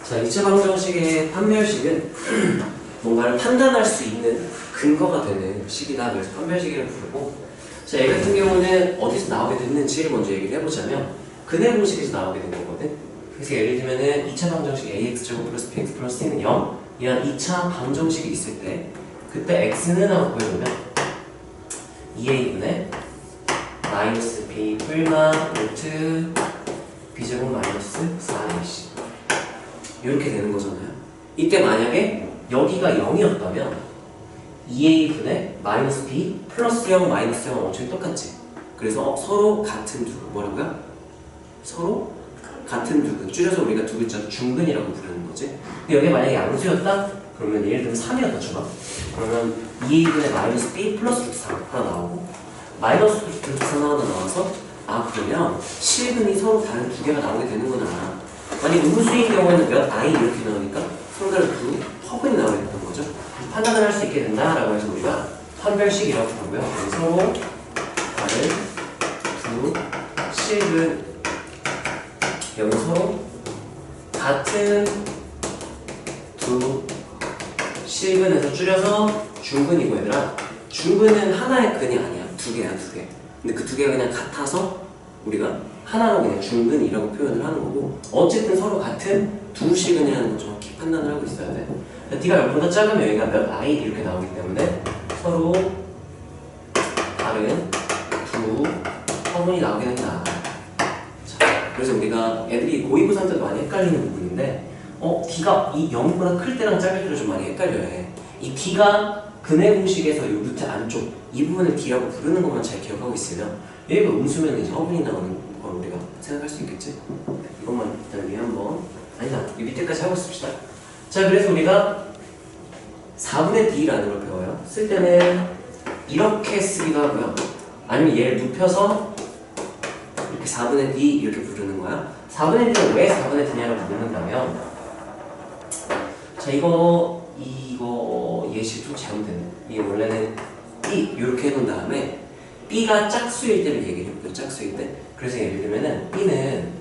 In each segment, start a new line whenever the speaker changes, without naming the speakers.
자, 2차 방정식의 판별식은 뭔가를 판단할 수 있는 근거가 되는 식이다. 그래서 판별식이라고 부르고, 자, 얘 같은 경우는 어디서 나오게 됐는지를 먼저 얘기를 해보자면 근해 공식에서 나오게 된 거거든. 그래서 예를 들면은 2차 방정식 ax제곱 플러스 bx 플러스 c는 0 이런 2차 방정식이 있을 때 그때 x는 하고 보여주면 2a분의 마이너스 b 뿔마 루트 b제곱 마이너스 4ac 이렇게 되는 거잖아요. 이때 만약에 여기가 0이었다면 2a분의 마이너스 b 플러스 0 마이너스 0은 어차피 똑같지. 그래서 서로 같은 두근. 뭐라고요? 서로 같은 두근. 줄여서 우리가 두 글자 중근이라고 부르는 거지. 근데 여기 만약에 양수였다? 그러면 예를 들면 3이었다 쳐봐. 그러면 2a분의 마이너스 b 플러스 루트 4 하나 나오고 마이너스 루트 4 하나 나와서 그러면 실근이 서로 다른 두 개가 나오게 되는구나. 만약 음수인 경우에는 몇 i 이렇게 나오니까 서로다른 두 허근이 나오게 되는 거죠. 판단을 할 수 있게 된다라고 해서 우리가 판별식이라고 부르고요. 서로 다른 두 실근, 여기 서로 같은 두 실근에서 줄여서 중근이고, 얘들아 중근은 하나의 근이 아니야. 두 개야, 두 개. 근데 그 두 개가 그냥 같아서 우리가 하나로 그냥 중근이라고 표현을 하는 거고, 어쨌든 서로 같은 두 실근이라는 걸 정확히 판단을 하고 있어야 돼. D가 0보다 작으면 여기가 몇 i 이렇게 나오기 때문에 서로 다른 두 허문이 나오게 된다. 자, 그래서 우리가 애들이 고위고사 때도 많이 헷갈리는 부분인데 D가 이 0보다 클 때랑 작을 때를 좀 많이 헷갈려해. 이 D가 근해 공식에서 이 루트 안쪽 이 부분을 D라고 부르는 것만 잘 기억하고 있으면 여기가 음수면 이제 허분이 나오는 걸 우리가 생각할 수 있겠지? 이것만 일단 위에 한번 아니다, 이 밑에까지 하고 씁시다. 자, 그래서 우리가 4분의 D라는 걸 배워요. 쓸 때는 이렇게 쓰기도 하고요. 아니면 얘를 눕혀서 이렇게 4분의 D 이렇게 부르는 거야. 4분의 D는 왜 4분의 D냐고 묻는다면, 자, 이거 예시 좀 잘못됐네. 이게 원래는 B 이렇게 해놓은 다음에 B가 짝수일 때를 얘기해볼게요. 짝수일 때. 그래서 예를 들면은 B는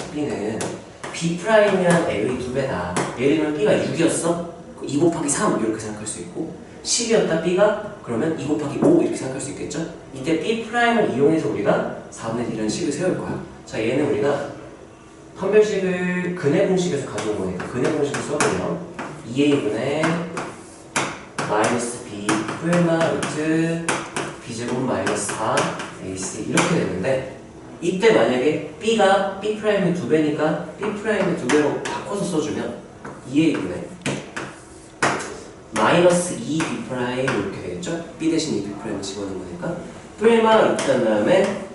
B'이랑 L의 2배다. 예를 들면 B가 6이었어? 2 곱하기 3 이렇게 생각할 수 있고, 10이었다 B가? 그러면 2 곱하기 5 이렇게 생각할 수 있겠죠? 이때 B'을 이용해서 우리가 4분의 D라는 식을 세울 거야. 자, 얘는 우리가 판별식을 근해 공식에서 가져온 거니까 근해 공식을 써보면 2a분의 마이너스 B 뿔마 루트 B제곱 마이너스 4ac 이렇게 되는데, 이때 만약에 B가 B'의 2배니까 B'의 2배로 바꿔서 써주면 2a분의 마이너스 2B' 이렇게 되겠죠? B 대신 2B' 집어넣은 거니까 뿔마 루트 한 다음에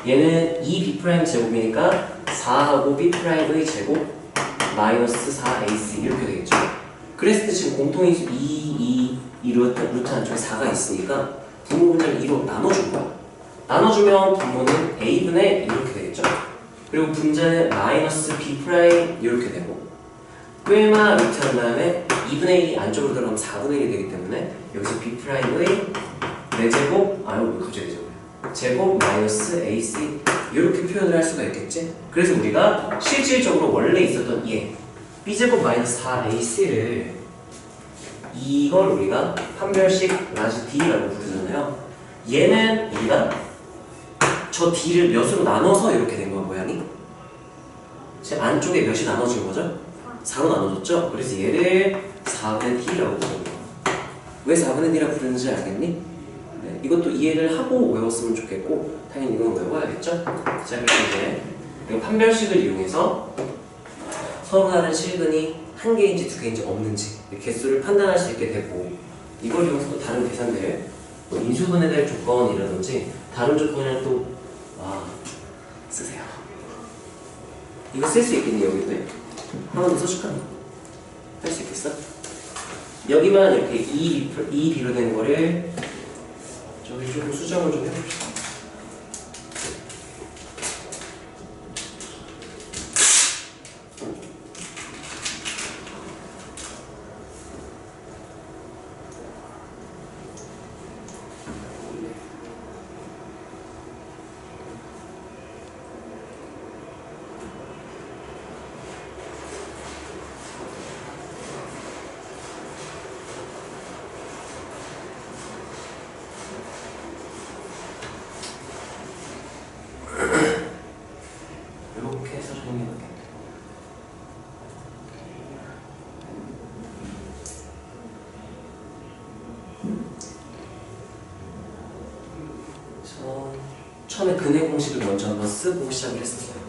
얘는 2B' 제곱이니까 4하고 B'의 제곱 마이너스 4ac 이렇게 되겠죠? 그랬을 때 지금 공통인수 2 루트 안쪽에 4가 있으니까 분모 분자를 2로 나눠준 거야. 나눠주면 분모는 a분의 이렇게 되겠죠? 그리고 분자는 마이너스 B' 이렇게 되고, 뿔마 루트 한 다음에 2분의 1이 안쪽으로 들어가면 4분의 1이 되기 때문에 여기서 B'의 4제곱, 갑자기 제곱 마이너스 AC 이렇게 표현을 할 수가 있겠지? 그래서 우리가 실질적으로 원래 있었던 얘 B제곱 마이너스 4AC를 이걸 우리가 판별식 라지 D라고 부르잖아요. 얘는 우리가 저 D를 몇으로 나눠서 이렇게 된 거야, 모양이. 제 안쪽에 몇이 나눠진 거죠? 4로 나눠졌죠? 그래서 얘를 4분의 D라고 부르는 거야. 왜 4분의 D라고 부르는지 알겠니? 네, 이것도 이해를 하고 외웠으면 좋겠고, 당연히 이건 외워야겠죠? 자, 그래서 이제 이거 판별식을 이용해서 서로 다른 실근이 한 개인지 두 개인지 없는지 개수를 판단할 수 있게 되고, 이걸 이용해서 또 다른 계산들, 인수분해에 대한 조건이라든지 다른 조건이랑 또 쓰세요. 이거 쓸 수 있겠니? 여기도 한 번 더 써줄까? 할 수 있겠어? 여기만 이렇게 2B로 된 거를 저기 조금 수정을 좀 해봅시다. 처음에 근의 공식을 먼저 한번 쓰고 시작을 했었어요.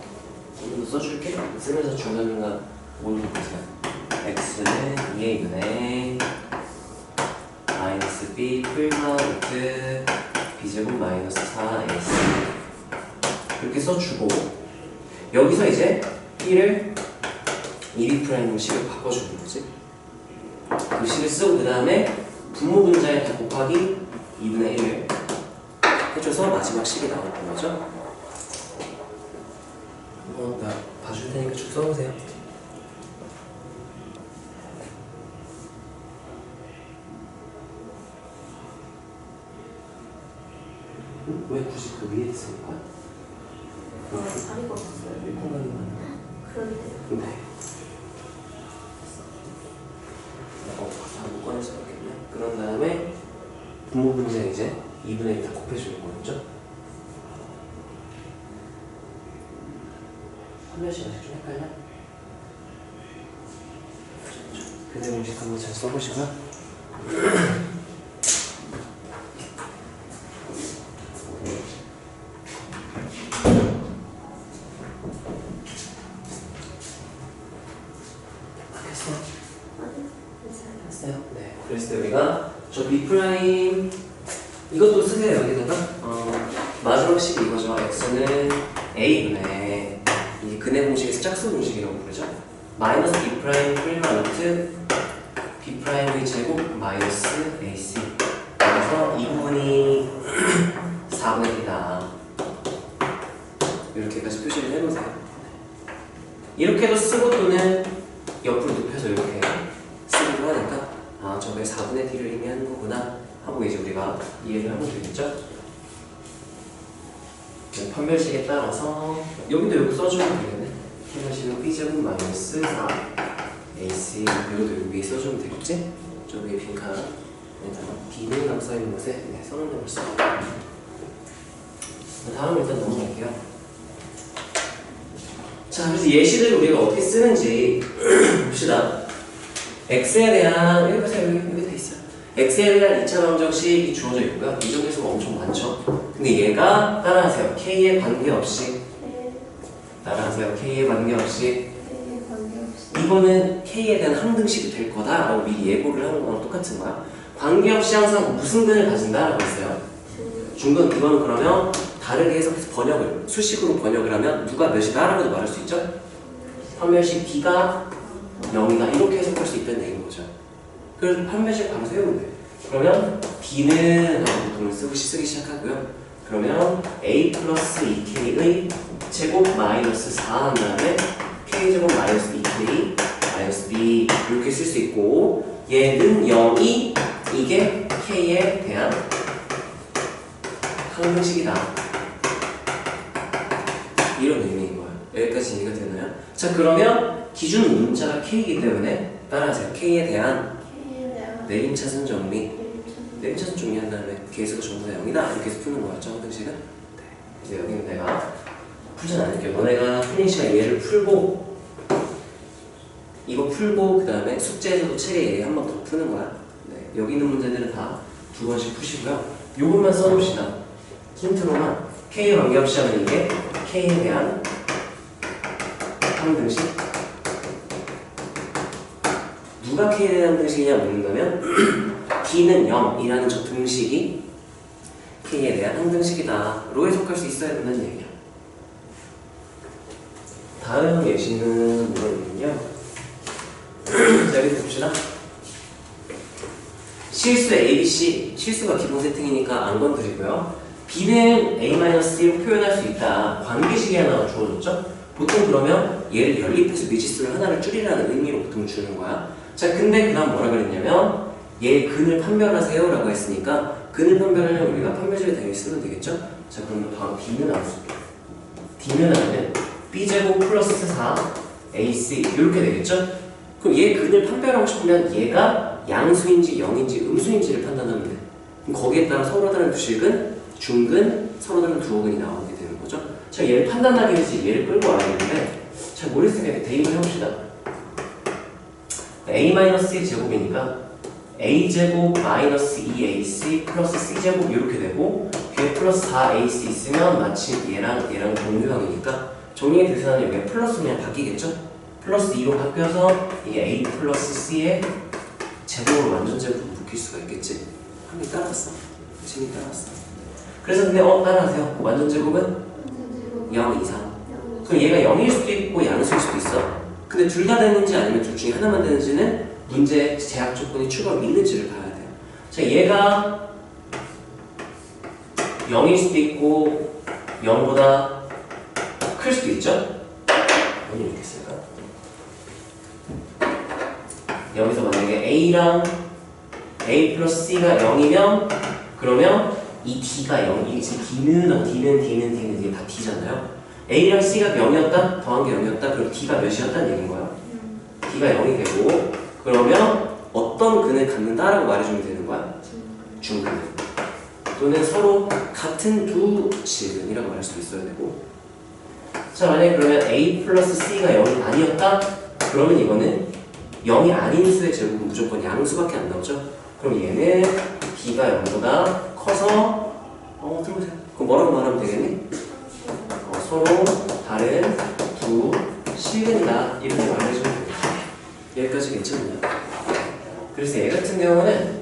오늘도 써줄게. 쓰면서 중간중간 오는 보세요. x는 2a분의 마이너스 b 풀마 루트 b제곱 마이너스 4ac 이렇게 써주고 여기서 이제 b를 2b' 식을 바꿔주는 거지. 그 식을 쓰고 그 다음에 분모 분자에 다 곱하기 2분의 1을 해줘서 마지막 식이 나오는 거죠. 나 봐줄 테니까 쭉 써보세요. 왜 굳이 그 위에 있을까?
자리가 없어요.
공간이 많아.
그런데
네. 다 묶어내서 그렇겠네. 그런 다음에 분모 분자 이제 2분의 1 다 곱해주는 거죠. 한 명씩 아직 좀 헷갈려? 근의 공식 한번 잘 써보시고요. 했어요? 네. 그래서 우리가 저 B 프라임 이것도 쓰세요. 여기다가 마지막 식이 이거죠. x는 a분의 이 근의 공식에서 짝수 공식이라고 부르죠. 마이너스 B 프라임 프리마 루트 B 프라임의 제곱 마이너스 AC. 그래서 이 부분이 4분의 1이다. 이렇게까지 표시를 해놓으세요. 이렇게도 쓰고 또는 옆으로 눕혀서 이렇게 쓰기도 하니까 아 저게 4분의 D를 의미하는 거구나 하고 이제 우리가 이해를 하면 되겠죠? 판별식에 따라서 여기도 여기 써주면 되겠네. 판별식은 B제곱 마이너스 4 AC 여기도 여기 써주면 되겠지? 저 위에 빈칸 B는 남사있는 곳에 네, 써놓는 벌써. 다음 일단 넘어갈게요. 자, 그래서 예시들을 우리가 어떻게 쓰는지 봅시다. x에 대한 여기 보세요. 여기 돼 있어요. x에 대한 2차 방정식이 주어져 있고요. 이 정도에서 엄청 많죠. 근데 얘가 따라하세요. k에 관계없이 따라하세요. k에 관계없이 이거는 k에 대한 항등식이 될 거다라고 미리 예고를 하는 거랑 똑같은 거야. 관계없이 항상 무슨 근을 가진다라고 했어요. 중근. 이거는 그러면 다르게 해석해서 번역을 수식으로 번역을 하면 누가 몇이다라고도 말할 수 있죠. 판별식 b가 0이다 이렇게 해석할 수 있다는 얘기인 거죠. 그래서 판별식 바로 세우면 돼. 그러면 b는 하고 보통을 쓰기 시작하고요. 그러면 a 플러스 2k의 제곱 마이너스 4 한 다음에 k 제곱 마이너스 2k 마이너스 b 이렇게 쓸 수 있고 얘는 0이 이게 k에 대한 항등식이다. 이런 의미인 거예요. 여기까지 이해가 되나요? 자, 그러면 기준 문자가 k이기 때문에 따라하세요. k에 대한 내림차순 정리. 내림차순 정리한 다음에 계수가 전부 다 0이다. 이렇게 해서 푸는 거였죠, 항등식은? 네. 이제 여기는 내가 풀진 않을게요. 너네가 풀린 시간 얘를 풀고 이거 풀고 그 다음에 숙제에서도 책에 얘 한 번 더 푸는 거야. 네. 여기 있는 문제들은 다 2번씩 푸시고요. 요것만 써놓읍시다. 힌트로만 k에 관계없이 하면 이게 k에 대한 항등식. 누가 k에 대한 항등식이냐 묻는다면 b는 0이라는 저 등식이 k에 대한 항등식이다 로 해석할 수 있어야 된다는 얘기야. 다음 예시는 뭐냐면요. 자, 여기 봅시다. 실수 ABC, 실수가 기본 세팅이니까 안 건드리고요. b는 a-c로 표현할 수 있다. 관계식이 하나 주어졌죠? 보통 그러면 얘를 연립해서 미지수를 하나를 줄이라는 의미로 보통 주는 거야. 자, 근데 그 다음 뭐라 그랬냐면 얘 근을 판별하세요 라고 했으니까 근을 판별하려면 우리가 판별식을 당연히 쓰면 되겠죠? 자, 그럼 다음 b는 안 쓸게요. d는 하면 b제곱 플러스 4 ac 이렇게 되겠죠? 그럼 얘 근을 판별하고 싶으면 얘가 양수인지 0인지 음수인지를 판단하면 돼. 그럼 거기에 따라 서로 다른 두 식은 중근, 서로 다른 두어근이 나오게 되는 거죠. 자, 얘를 판단하기 위해서 얘를 끌고 와야겠는데 잘 모르겠으니까 이렇게 대입을 해봅시다. a-c 제곱이니까 a제곱 마이너스 2ac 플러스 c제곱 이렇게 되고 얘 플러스 4ac 있으면 마치 얘랑 동류항이니까 정리의 대상이 왜 플러스 그냥 바뀌겠죠? 플러스 2로 바뀌어서 이게 a 플러스 c의 제곱으로 완전 제곱으로 묶일 수가 있겠지? 한개 따라왔어. 진이 따라왔어. 그래서 근데 따라하세요. 완전 제곱은 0 이상. 그럼 얘가 0일 수도 있고 양수일 수도 있어. 근데 둘 다 되는지 아니면 둘 중에 하나만 되는지는 문제 제약 조건이 추가로 있는지를 봐야 돼요. 자, 얘가 0일 수도 있고 0보다 클 수도 있죠? 어디 이렇게 쓸까? 여기서 만약에 A랑 A 플러스 C가 0이면 그러면 이 D가 0, 이 D는 이게 다 D잖아요. A랑 C가 0이었다? 더한 게 0이었다? 그럼 D가 몇이었다는 얘기인 거야. D가 0이 되고 그러면 어떤 근을 갖는다라고 말해주면 되는 거야? 중근. 또는 서로 같은 두 실근이라고 말할 수도 있어야 되고. 자, 만약에 그러면 A 플러스 C가 0이 아니었다? 그러면 이거는 0이 아닌 수의 제곱은 무조건 양수밖에 안 나오죠? 그럼 얘는 B가 0보다 커서 들어보세요. 그럼 뭐라고 말하면 되겠니? 서로 다른 두 실근이다 이렇게 말해주면 되겠죠. 여기까지 괜찮나요? 그래서 얘 같은 경우는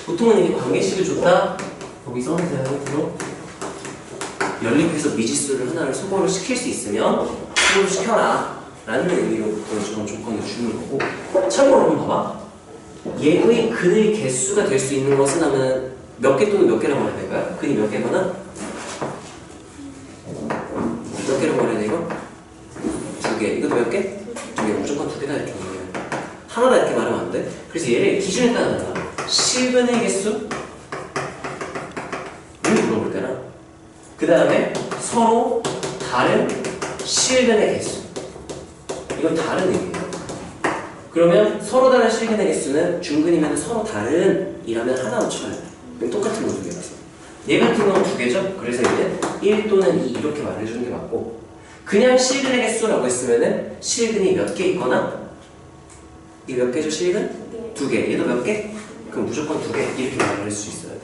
보통은 이게 관계식을 줬다 거기 써주세요. 앞으로 연립해서 미지수를 하나를 소거를 시킬 수 있으면 소거를 시켜라 라는 의미로 그런 조건을 주는 거고. 참고로 한번 봐봐. 얘의 근의 개수가 될 수 있는 것은 하면 몇 개 또는 몇 개라고 말해야 될까요? 근이 몇 개거나 몇 개라고 말해야 돼 이거? 두 개. 이것도 몇 개? 두 개. 무조건 두 개다 이렇게 말해요. 하나다 이렇게 말하면 안 돼. 그래서 얘를 기준에 따라 실근의 개수 를 물어볼 때나 그 다음에 서로 다른 실근의 개수. 이건 다른 의미예요. 그러면 서로 다른 실근의 개수는 중근이면 서로 다른 이라면 하나 맞춰야 돼. 그럼 똑같은 거 두 개라서. 얘 같은 경우는 두 개죠? 그래서 얘는 1 또는 2 이렇게 말해주는 게 맞고 그냥 실근의 개수라고 했으면은 실근이 몇 개 있거나 이 몇 개죠 실근? 두 개. 얘도 몇 개? 그럼 무조건 두 개 이렇게 말할 수 있어야 돼.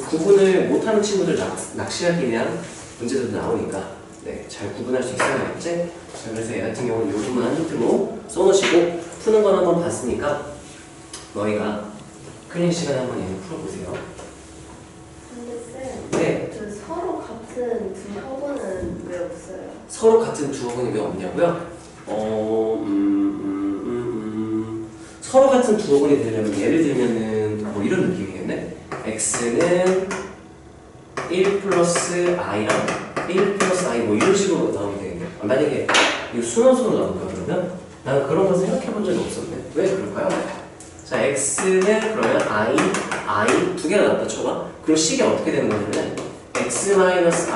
구분을 못하는 친구들 낚시하기 위한 문제들도 나오니까 네, 잘 구분할 수 있어야겠지? 자, 그래서 얘 같은 경우는 요 부분만 힌트로 써놓으시고 푸는 건 한번 봤으니까 너희가 클린 시간에 한번 얘는 풀어보세요.
근데 쌤,
네.
그 서로 같은 두 학원은 왜 없어요?
서로 같은 두 학원이 왜 없냐고요? 서로 같은 두 학원이 되려면 예를 들면은 뭐 이런 느낌이겠네. x는 1 플러스 i랑 1 플러스 i 뭐 이런 식으로 나오면 되겠네. 만약에 이 순원수로 나올까 그러면 난 그런 거 생각해 본 적이 없었네. 왜 그럴까요? 자, x는 그러면 i 두 개가 나왔다 쳐봐. 그럼 식이 어떻게 되는 거냐면 x 마이너스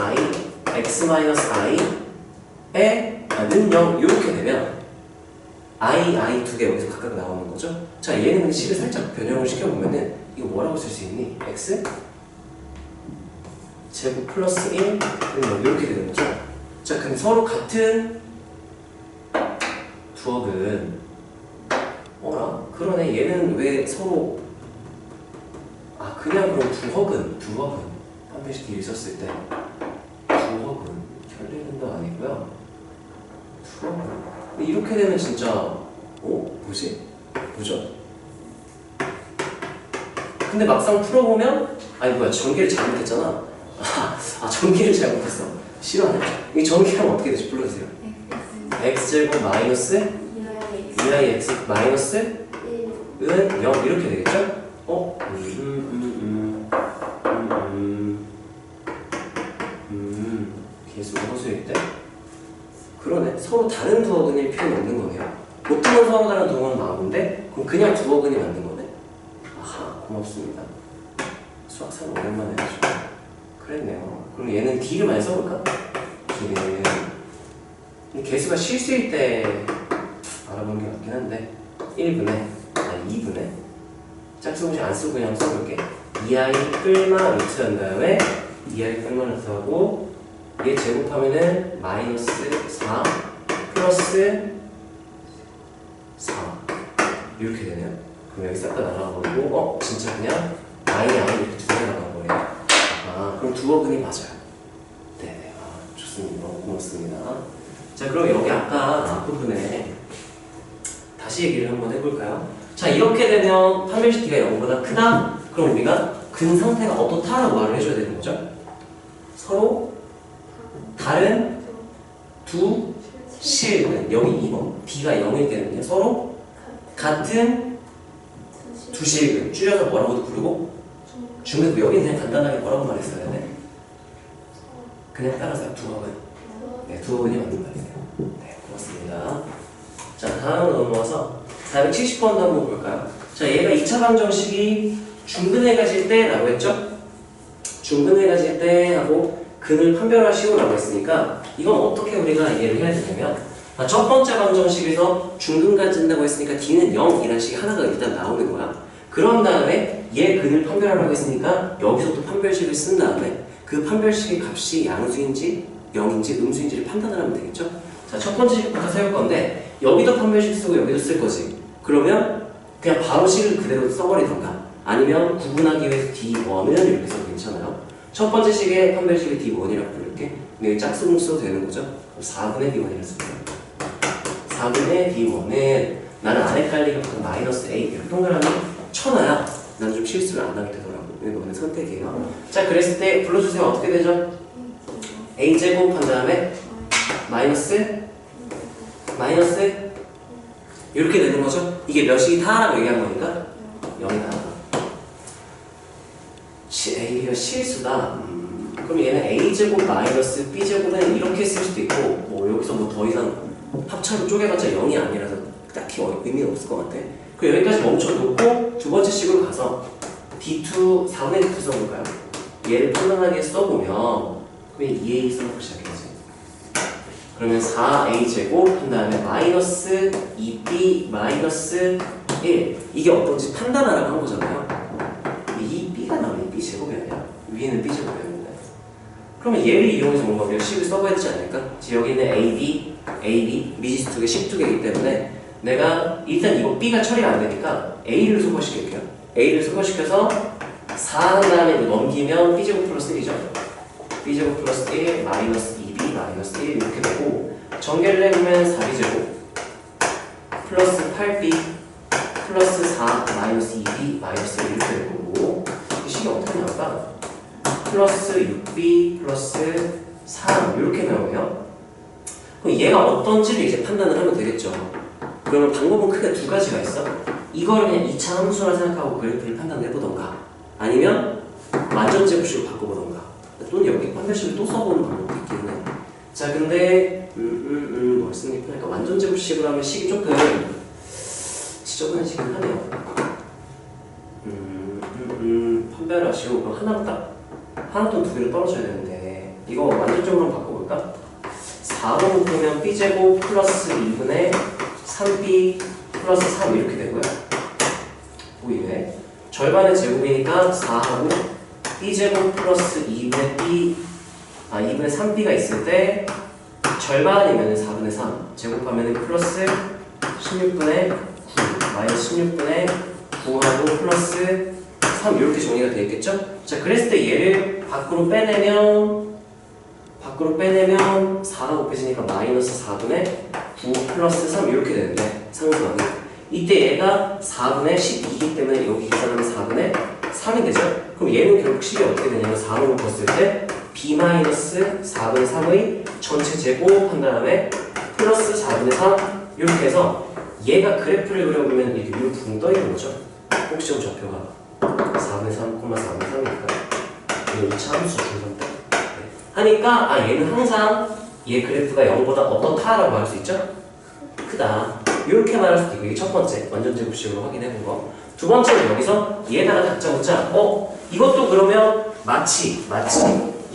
i에 는 0 이렇게 되면 i 두 개 여기서 각각 나오는 거죠. 자, 얘는 근데 식을 살짝 변형을 시켜보면은 이거 뭐라고 쓸 수 있니? x 제곱 플러스 1 이렇게 되는 거죠. 자, 그럼 서로 같은 두억은 그러네. 얘는 왜 서로 그냥 그럼 두억은 판별식 뒤에 있었을 때 두억은 결례는도 아니고요. 두억은 이렇게 되면 진짜 뭐지? 뭐죠? 근데 막상 풀어보면 전개를 잘못했잖아. 전개를 잘못했어. 싫어하네. 이 전개하면 어떻게 되지? 불러주세요. x제곱 마이너스 2ix 마이너스 1은 0 이렇게 되겠죠? 계속 허수일 때 그러네. 서로 다른 두어근일 필요는 없는 거네요. 보통은 서로 다른 두어근 나오는데 그럼 그냥 두어근이 맞는 거네. 고맙습니다. 수학사는 오랜만에 해가지고 그랬네요. 그럼 얘는 D를 많이 써볼까? D는 개수가 실수일 때 알아보는 게 맞긴 한데 2분의 짝수공식 안 쓰고 그냥 써볼게. 2i 끌마 루트한 다음에 2i 끌마 루트하고 얘 제곱하면은 마이너스 4 플러스 4 이렇게 되네요. 그럼 여기 싹 다 날아가버리고 진짜 그냥 i 이렇게 두 개 나가버려요. 아, 그럼 두어근이 맞아요. 네네. 아, 좋습니다. 고맙습니다. 자, 그럼 여기 아까 앞부분에 다시 얘기를 한번 해볼까요? 자, 이렇게 되면 판별식 D가 0보다 크다? 그럼 우리가 근 상태가 어떻다라고 말을 해줘야 되는 거죠? 서로 다른 두 실근 0이 2번 D가 0일 때는요 서로 같은 두 실근 줄여서 뭐라고도 부르고 중간에 여기는 그냥 간단하게 뭐라고 말했어야 돼? 그냥 따라서요. 두어근. 네, 두어근이 맞는 말이에요. 네, 고맙습니다. 자, 다음으로 넘어와서 470번도 한번 볼까요? 자, 얘가 2차 방정식이 중근에 가질 때라고 했죠? 중근에 가질 때 하고 근을 판별하시오라고 했으니까 이건 어떻게 우리가 이해를 해야 되냐면 첫 번째 방정식에서 중근 가진다고 했으니까 D는 0이라는 식이 하나가 일단 나오는 거야. 그런 다음에 얘 근을 판별하라고 했으니까 여기서 또 판별식을 쓴 다음에 그 판별식의 값이 양수인지 0인지 음수인지를 판단을 하면 되겠죠? 자, 첫 번째 식부터 세울 건데 여기도 판별식 쓰고 여기도 쓸 거지. 그러면 그냥 바로 식을 그대로 써버리던가 아니면 구분하기 위해서 D1은 이렇게 써도 괜찮아요. 첫 번째 식의 판별식을 D1이라고 부를게. 근데 여기 짝수공 써도 되는 거죠? 4분의 D1이라고 쓸게요. 4분의 D1은 나는 안 헷갈리게 마이너스 A 이렇게 동그라미 쳐놔야 난 좀 실수를 안 하게 되더라고. 이거는 선택이에요. 자, 그랬을 때 불러주세요. 어떻게 되죠? A제곱 한 다음에 마이너스 이렇게 되는 거죠? 이게 몇이다라고 얘기한 거니까 0이다. A가 실수다. 그럼 얘는 A제곱 마이너스 B제곱은 이렇게 쓸 수도 있고 뭐 여기서 뭐 더 이상 합차로 쪼개봤자 0이 아니라서 딱히 의미는 없을 것 같아. 그럼 여기까지 멈춰놓고 두 번째 식으로 가서 D2 4분의 D2 써볼까요? 얘를 편안하게 써보면 그럼 2A 써놓고 시작해야지. 그러면 4A제곱 한 다음에 마이너스 2B 마이너스 1 이게 어떤지 판단하라고 한 거잖아요. 이 B가 나오면 B제곱이 아니라 위에는 B제곱이었는데 그러면 얘를 이용해서 뭔가 우리가 식을 써봐야 되지 않을까? 여기 있는 AB 미지수 2개, 12개이기 때문에 내가 일단 이거 B가 처리가 안 되니까 A를 소거시킬게요. A를 소거시켜서 4 한 다음에 이거 넘기면 B제곱 플러스 1이죠. B제곱 플러스 1 마이너스 2B 마이너스 1 이렇게 되고 전개를 해보면 4B제곱 플러스 8B 플러스 4 마이너스 2B 마이너스 1 이렇게 될 거고 이 식이 어떻게 나올까? 플러스 6B 플러스 3 이렇게 나오네요. 그럼 얘가 어떤지를 이제 판단을 하면 되겠죠. 그러면 방법은 크게 두 가지가 있어. 이거를 그냥 2차 함수라 생각하고 그래프를 판단을 해보던가 아니면 완전제곱식으로 바꿔보던가 또는 여기 판별식을 또 써보는 방법도 있기는 해. 자, 근데 뭘 쓰는 게 편할까? 완전제곱식으로 하면 식이 조금 지저분해지긴 하네요. 판별하시고 그럼 하나로 딱 하나 또는 두 개로 떨어져야 되는데 이거 완전적으로 바꿔볼까? 4로 묶으면 B제곱 플러스 2분의 3B 플러스 3 이렇게 되고요. 보이네? 절반의 제곱이니까 4하고 B제곱 플러스 2분의 3B가 있을 때 절반이면 4분의 3 제곱하면 플러스 16분의 9 마이너스 16분의 9하고 플러스 3 이렇게 정리가 되어 있겠죠? 자, 그랬을 때 얘를 밖으로 빼내면 4가 곱해지니까 마이너스 4분의 9 플러스 3 이렇게 되는데 상수항이 이때 얘가 4분의 12이기 때문에 여기 계산하면 4분의 3이 되죠? 그럼 얘는 결국 식이 어떻게 되냐면 4로 묶었을 때 B 마이너스 4분의 3의 전체 제곱 한 다음에 플러스 4분의 3 이렇게 해서 얘가 그래프를 그려보면 이렇게 위로 붕 떠있는 거죠? 꼭지점 좌표가 4분의 3, 4분의 3이니까 이거 2차 함수 중간 때 하니까 얘는 항상 얘 그래프가 0보다 어떻다라고 할 수 있죠? 크다. 이렇게 말할 수도 있고 이게 첫 번째 완전 제곱식으로 확인해본 거. 두 번째는 여기서 얘다가 다짜고짜 이것도 그러면 마치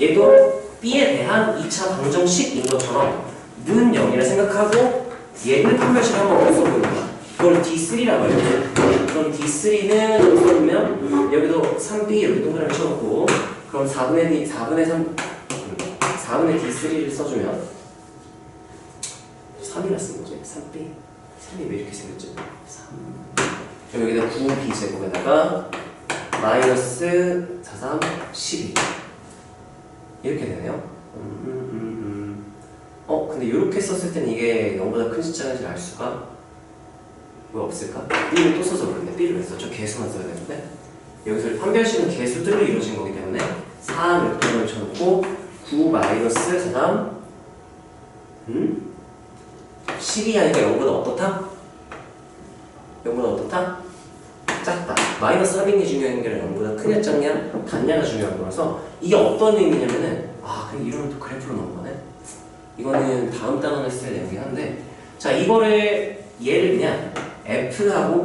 얘도 B에 대한 2차 방정식인 것처럼 는 0이라 생각하고 얘를 판별식 한번 써보는 거야. 그걸 D3라고 해요. 그럼 D3는 써보면 여기도 3B 이렇게 동그라미 쳐놓고 그럼 4분의 D3를 써주면 3이라 쓴 거지. 3이 왜 이렇게 생겼죠? 3 여기다 9B 제곱에다가 마이너스 4, 3, 12 이렇게 되네요. 근데 이렇게 썼을 때는 이게 0보다 큰 숫자인지 알 수가 왜 없을까? B를 또 써서 그런데 B를 왜 썼죠? 개수만 써야 되는데 여기서 판별식은 개수들로 이루어진 거기 때문에 4 몇 쳐놓고 9 마이너스 그 다음 12 하니까 0보다 어떻다? 0보다 어떻다? 작다. 마이너스 3이 중요한 게 아니라 0보다 크냐 작냐 같냐가 중요한 거라서 이게 어떤 의미냐면은 그럼 이러면 또 그래프로 넘어가네. 이거는 다음 단원에 쓸 내용이긴 한데 자 이거를 얘를 그냥 F하고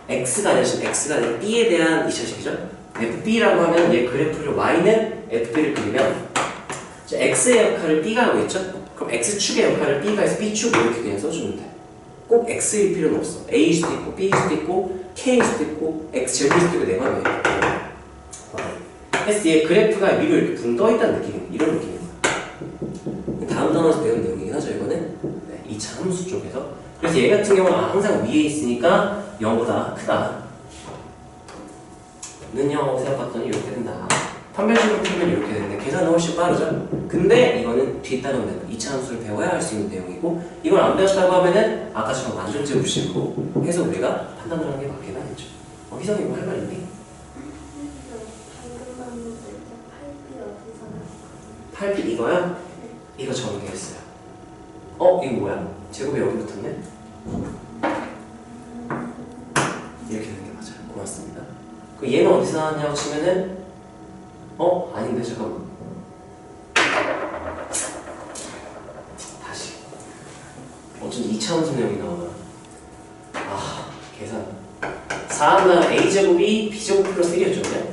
X가 아니라 지금 X가 아니라 B에 대한 2차식이죠. FB라고 하면 얘 그래프를 Y는 FB를 그리면 자, X의 역할을 B가 하고 있죠? 그럼 X축의 역할을 B가 해서 B축 이렇게 그냥 써주면 돼. 꼭 X일 필요는 없어. A일 수도 있고 B일 수도 있고 K일 수도 있고 XZ일 수도 있고 내 맘이에요. 그래서 얘 그래프가 위로 이렇게 붕 떠있다는 느낌 이런 느낌이에요. 다음 단원에서 배운 내용이긴 하죠 이거는. 네, 2차 함수 쪽에서. 그래서 얘 같은 경우는 항상 위에 있으니까 0보다 크다 는요 생각봤더니 이렇게 된다. 판별식으로 풀면 이렇게 되는데 계산은 훨씬 빠르죠. 근데 이거는 뒷단원 내용 2차 함수를 배워야 할 수 있는 내용이고 이걸 안 배웠다고 하면은 아까처럼 완전 제곱식으로 해서 우리가 판단을 하는 게 맞긴 하겠죠. 희성이 뭐 할 말 있니?
방금 봤는데 8B 어디서 나왔어요?
8B 이거야? 이거 정리했어요. 이거 뭐야? 제곱이 여기 붙었네? 이렇게 되는 게 맞아요. 고맙습니다. 그 얘는 어디서 나왔냐고 치면은 아닌데 잠깐만. 다시. 어쩐지 2차 함수 내용이 나오나. 계산. 4는 A제곱이 B제곱 플러스 1이었죠, 그냥?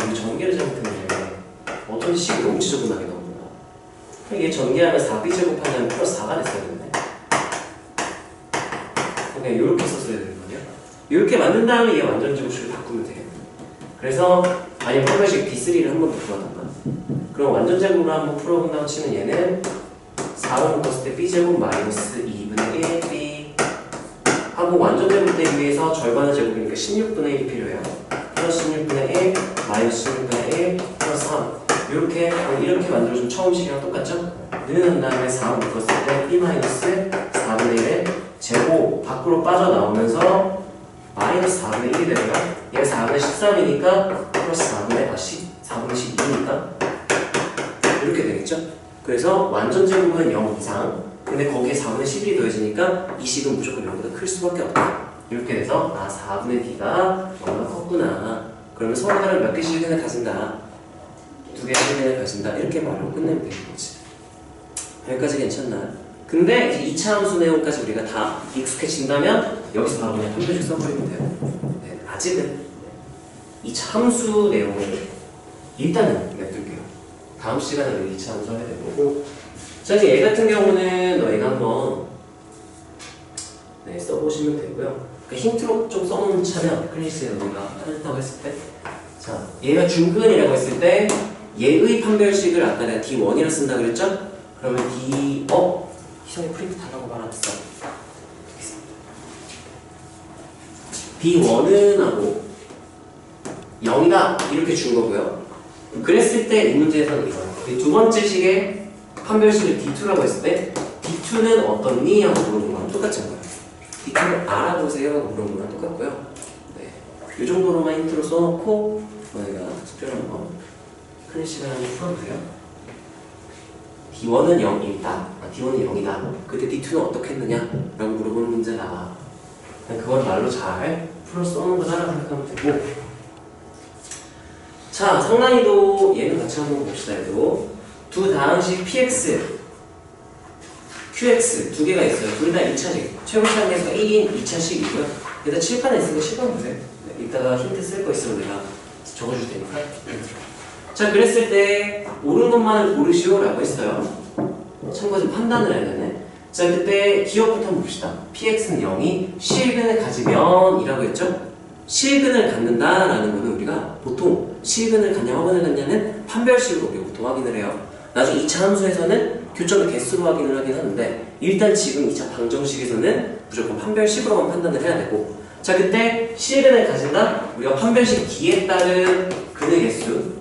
이거 전개를 잘못했네. 어쩐지 식이 너무 지저분하게 나오구나. 얘 전개하면 4B제곱 하면 플러스 4가 됐어야 되는데. 그냥 이렇게 썼어야 되는 거냐? 이렇게 만든 다음에 얘 완전 제곱식을 바꾸면 되겠네. 그래서 아니면 판별식 B3를 한 번 더 풀어둔다. 그럼 완전 제곱으로 한번 풀어본다고 치면 얘는 4번 묶었을 때 B제곱 마이너스 2분의 1B 하고 완전 제곱 되기 위해서 절반의 제곱이니까 16분의 1이 필요해요. 플러스 16분의 1 마이너스 16분의 1 플러스 3 이렇게 만들어주면 처음식이랑 똑같죠? 는 다음에 4번 묶었을 때 B 마이너스 4분의 1의 제곱 밖으로 빠져나오면서 마이너스 4분의 1이 되고요. 얘가 4분의 13이니까 플러스 4분의 12니까 이렇게 되겠죠? 그래서 완전 제곱은 0 이상 근데 거기에 4분의 11이 더해지니까 이 식은 무조건 0보다 클 수밖에 없다. 이렇게 돼서 4분의 D가 0보다 컸구나. 그러면 서로 다른 몇 개 실근을 가진다. 2개 실근을 가진다. 이렇게 말하고 끝내면 되는 거지. 여기까지 괜찮나요? 근데 이제 2차 함수 내용까지 우리가 다 익숙해진다면 여기서 바로 그냥 판별식 써버리면 돼요. 네, 아직은 2차 함수 내용을 일단은 냅둘게요. 다음 시간에 우리 2차 함수 하게 될 거고 자 이제 얘 같은 경우는 너희가 한번 써보시면 되고요. 그러니까 힌트로 좀 써놓자면 클래스에 우리가 따졌다고 했을 때 자 얘가 중근이라고 했을 때 얘의 판별식을 아까 내가 D1이라 쓴다 그랬죠? 그러면 희성이 프린트 달라고 말았어. B1은 하고 0이다 이렇게 준 거고요. 그랬을 때 이 문제에서는 이거예요. 두 번째 식의 판별식을 D2라고 했을 때 D2는 어떻니? 하고 물어본 거랑 똑같은 거예요. D2를 알아보세요 하고 물어본 거랑 똑같고요. 네. 이 정도로만 힌트로 써놓고 너희가 특별한 거 클린 시간 한번 풀어보세요. D1은 0이다. D1은 0이다. 그때 D2는 어떻게 했느냐? 라고 물어보는 문제다. 그걸 말로 잘 풀어 써놓은 거다라고 생각하면 되고 자, 상난이도 얘는 같이 한번 봅시다. 얘도 두 다항식 PX, QX 두 개가 있어요. 둘 다 2차식. 최고차항에서 1인 2차식이고요. 일단 칠판에 있으니까 칠판 보세요. 네, 이따가 힌트 쓸 거 있으면 내가 적어줄 테니까. 자, 그랬을 때 옳은 것만을 고르시오 라고 했어요. 참고 좀 판단을 해야 되네. 자, 그때 기억부터 한번 봅시다. PX는 0이 실근을 가지면 이라고 했죠? 실근을 갖는다 라는 거는 우리가 보통 실근을 갖냐 확인을 갖냐는 판별식으로 우리가 보통 확인을 해요. 나중에 2차 함수에서는 교점의 개수로 확인을 하긴 하는데 일단 지금 2차 방정식에서는 무조건 판별식으로만 판단을 해야 되고 자 그때 실근을 가진다? 우리가 판별식 D에 따른 근의 개수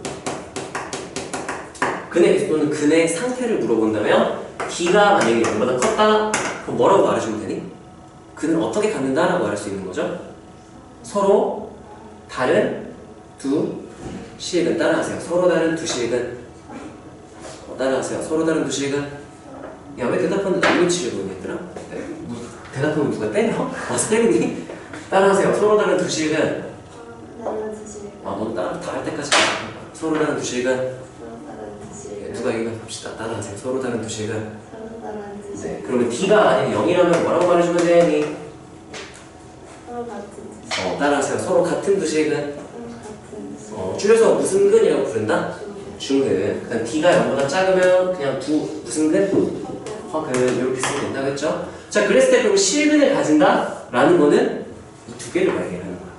근의 또는 근의 상태를 물어본다면 D가 만약에 0보다 컸다 그럼 뭐라고 말해주면 되니? 그는 어떻게 갖는다라고 할 수 있는 거죠? 서로 다른 두 식은 따라하세요. 서로 다른 두 식은 따라하세요. 서로 다른 두 식은 야 왜 대답하는데 날 놓치려고 했더라? 대답하면 누가 때려? 와서 때리니? 따라하세요. 서로 다른 두 식은
다른 두 식.
너는 따라 다 할 때까지 서로 다른 두 식은
다른 두 식.
누가 이기나 봅시다. 따라하세요. 서로 다른 두 식은
다른 두 식.
네. 그러면 D가 만약에 0이라면 뭐라고 말해주면 되니?
서로 같은 두 식.
따라하세요. 서로 같은 두 식은
서로 같은 두 식.
줄여서 무슨 근이라고 부른다? 중근. 그다음 D가 0보다 작으면 그냥 무슨 근? 화근 이렇게 쓰면 된다 그랬죠? 자 그랬을 때 그럼 실근을 가진다? 라는 거는 이 두 개를 발견하는 거야.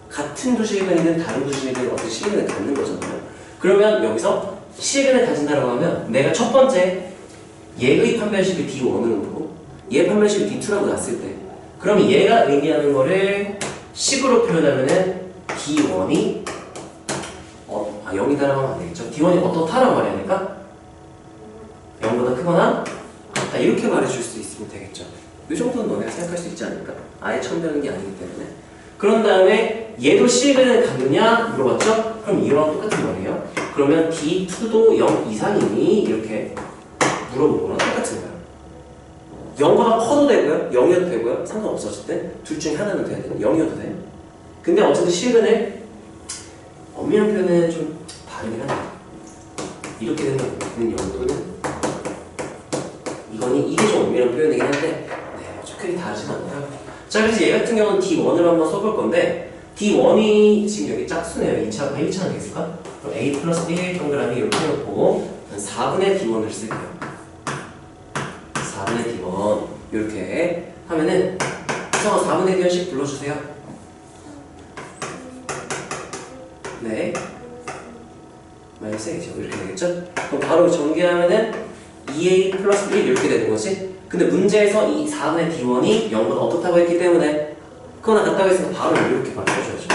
같은 두 실근이든 다른 두 실근이든 어떤 실근을 갖는 거잖아요. 그러면 여기서 실근을 가진다라고 하면 내가 첫 번째 얘의 판별식을 D1으로 보고 얘 판별식을 D2라고 놨을 때 그러면 얘가 의미하는 거를 식으로 표현하면은 D1이 0이다라고 하면 안 되겠죠? D1이 어떻다라고 말해야 될까? 0보다 크거나 같다 이렇게 말해줄 수 있으면 되겠죠? 이 정도는 너네가 생각할 수 있지 않을까? 아예 처음 배우는 게 아니기 때문에 그런 다음에 얘도 실근을 갖느냐 물어봤죠? 그럼 이거랑 똑같은 말이에요. 그러면 D2도 0 이상이니? 이렇게 물어본 거랑 똑같은 거예요. 0보다 커도 되고요 0이어도 되고요 상관없어 어쨌든 둘 중에 하나는 돼야 돼요 0이어도 돼. 근데 어쨌든 실근을 엄밀한 표현은 좀 다르긴 하네. 이렇게 되는 용도는 이게 좀 엄밀한 표현이긴 한데 좀 크게 다르진 않아요. 자 그래서 얘 같은 경우는 D1을 한번 써볼 건데 D1이 지금 여기 짝수네요. 2차가 1차는 되겠을까? 그럼 A 플러스 1 동그라미 이렇게 해놓고 4분의 D1을 쓸게요. 4분의 D1 이렇게 하면은 수성아 4분의 D1씩 불러주세요. 네 마이너스 A죠. 이렇게 되겠죠? 그럼 바로 전개하면은 2A 플러스 1 이렇게 되는 거지? 근데 문제에서 이 4분의 D1이 0보다 어떻다고 했기 때문에 그거나 같다고 했으니까 바로 이렇게 맞춰줘야죠.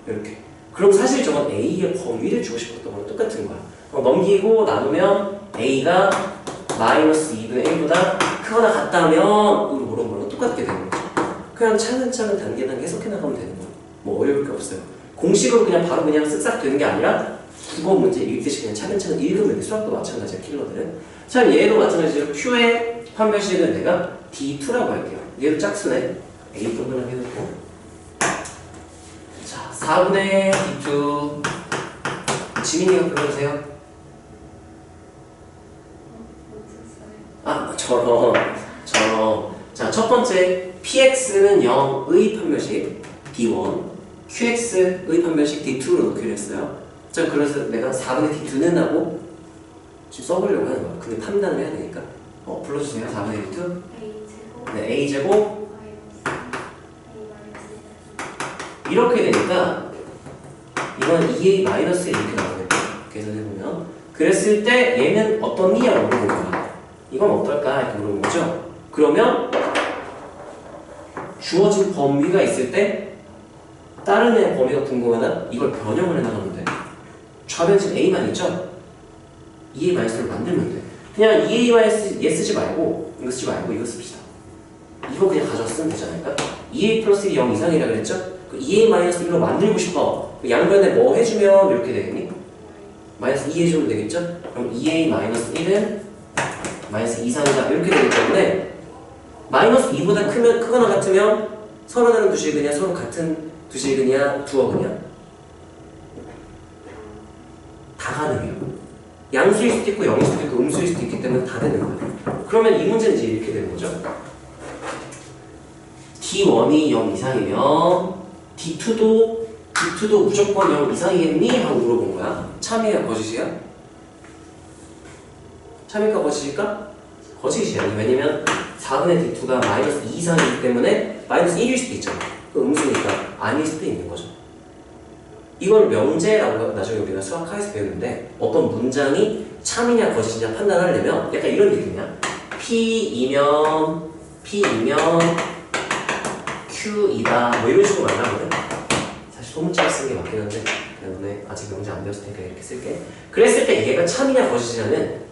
이렇게. 그럼 사실 저건 A의 범위를 주고 싶었던 거랑 똑같은 거야. 그럼 넘기고 나누면 A가 마이너스 2분의 1보다 크거나 같다면 우리 모르는 거랑 똑같게 되는 거죠. 그냥 차근차근 단계 해석해 나가면 되는 거야. 뭐 어려울 게 없어요. 공식으로 그냥 바로 그냥 쓱싹 되는 게 아니라 국어 문제 읽듯이 그냥 차근차근 읽으면 돼. 수학도 마찬가지야 킬러들은. 자 얘도 마찬가지로 Q의 판별식은 내가 D2라고 할게요. 얘도 짝수네. A 동그라미 해놓고 자 4분의 D2 지민이가 불러주세요. 저런 자 첫 번째 PX는 0의 판별식 D1 QX의 판별식 D2로 놓기로 했어요. 자 그래서 내가 4분의 D2는 하고 지금 써보려고 하는 거야. 근데 판단을 해야 되니까 불러주세요. 4분의 D2 네, A제곱 이렇게 되니까 이건 2A 마이너스 이렇게 나오겠죠. 계산해보면 그랬을 때 얘는 어떻니? 라고 물어본 거야. 이건 어떨까? 이렇게 물어본 거죠. 그러면 주어진 범위가 있을 때 다른 애 범위가 궁금하다? 이걸 변형을 해나가면 돼. 좌변 지금 A만 있죠? 2A 마이너스를 만들면 돼. 그냥 2A 마이너스 얘 쓰지 말고 이거 쓰지 말고 이거 씁시다. 이거 그냥 가져왔으면 되지 않을까? 2A 플러스 1이 0 이상이라 그랬죠? 그 2A 마이너스 1로 만들고 싶어. 그 양변에 뭐 해주면 이렇게 되겠니? 마이너스 2 해주면 되겠죠? 그럼 2A 마이너스 1은 마이너스 2 이상이다. 이렇게 되기 때문에 마이너스 2보다 크거나 같으면 서로 다른 두 실근이야? 서로 같은 두 실근이야? 두어근이야? 다 가능해요. 양수일 수도 있고 0일 수도 있고 음수일 수도 있기 때문에 다 되는 거예요. 그러면 이 문제는 이제 이렇게 되는 거죠. D1이 0 이상이면 D2도 무조건 0 이상이겠니? 하고 물어본 거야. 참이야 거짓이야? 참일까 거짓일까? 거짓이야. 왜냐면 4분의 D2가 마이너스 2 이상이기 때문에 마이너스 1일 수도 있잖아. 그 음수니까 아닐 수도 있는 거죠. 이걸 명제라고 나중에 우리가 수학하에서 배우는데 어떤 문장이 참이냐 거짓이냐 판단하려면 약간 이런 느낌이야. P이면 Q이다 뭐 이런 식으로 만나거든. 사실 소문자를 쓰는 게 맞긴 한데 그냥 때문에 아직 명제 안 되었을 테니까 이렇게 쓸게. 그랬을 때 얘가 참이냐 거짓이냐는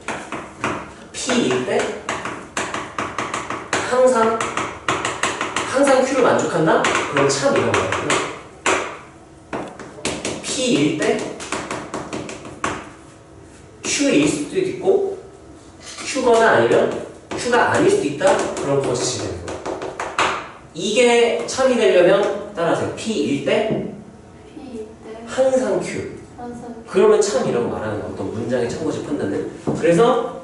P일 때 항상 Q를 만족한다? 그럼 참이라고 하거든요. P일 때 Q일 수도 있고 Q거나 아니면 Q가 아닐 수도 있다? 그럼 거짓이 되는 거예요. 이게 참이 되려면 따라하세요. P일 때
P일 때
항상 Q.
항상
그러면 참이라고 말하는 어떤 문장의 참고적 판단은. 그래서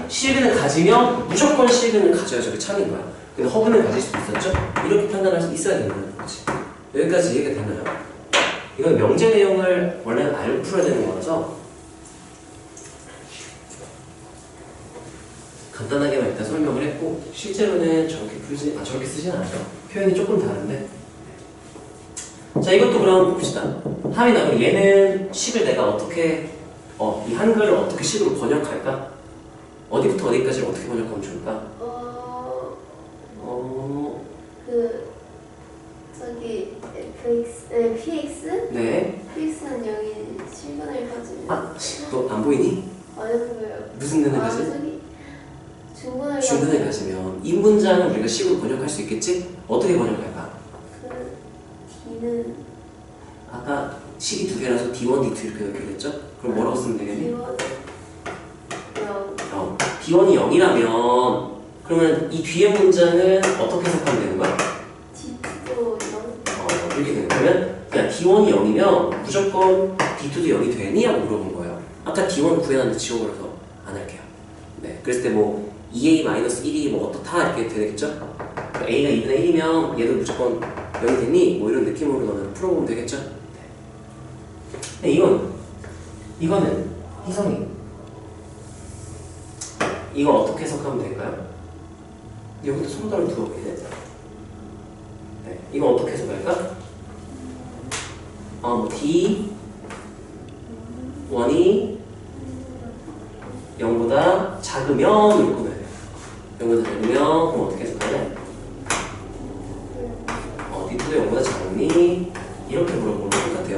실근을 가지면 무조건 실근을 가져야 저게 참인 거야. 근데 허근을 가질 수도 있었죠? 이렇게 판단할 수 있어야 된다는 거지. 여기까지 이해가 되나요? 이건 명제 내용을 원래 알고 풀어야 되는 거라서 간단하게만 일단 설명을 했고, 실제로는 저렇게 쓰진 않아요. 표현이 조금 다른데. 자, 이것도 그럼 봅시다. 하민아, 그럼 얘는 식을 내가 어떻게 이 한글을 어떻게 식으로 번역할까? 어디부터 어디까지를 어떻게 번역하면 좋을까?
저기 PX?
네.
PX는 여기 실근을 가지면
너 안 보이니?
어려워요.
무슨 눈을 가지?
저기 중근을
중근을 가지면 이 문장은 우리가 식으로 번역할 수 있겠지? 어떻게 번역할까?
D는
아까 식이 두 개라서 D1, D2 이렇게 넣겠죠? 그럼 뭐라고 쓰면 되겠니? D1이 0이라면 그러면 이 뒤에 문장은 어떻게 해석하면 되는 거야?
D2도 0.
이렇게 되는 거면 그냥 D1이 0이면 무조건 D2도 0이 되니? 하고 물어본 거예요. 아까 D1 구해놨는데 지워버려서 안 할게요. 네, 그랬을 때 뭐 2A-1이 뭐 어떻다 이렇게 되겠죠? A가 2분의 1이면 얘도 무조건 0이 되니? 뭐 이런 느낌으로 너는 풀어보면 되겠죠? 네. 이거는 희성이 이거 어떻게 해석하면 될까요? 여기도 서로 다른 두어 보이네. 네, 이거 어떻게 해석할까? D1이 0보다 작으면 이렇게 보면 돼요. 0보다 작으면 그럼 어떻게 해석하냐? D2도 0보다 작으니? 이렇게 물어보는 것 같아요.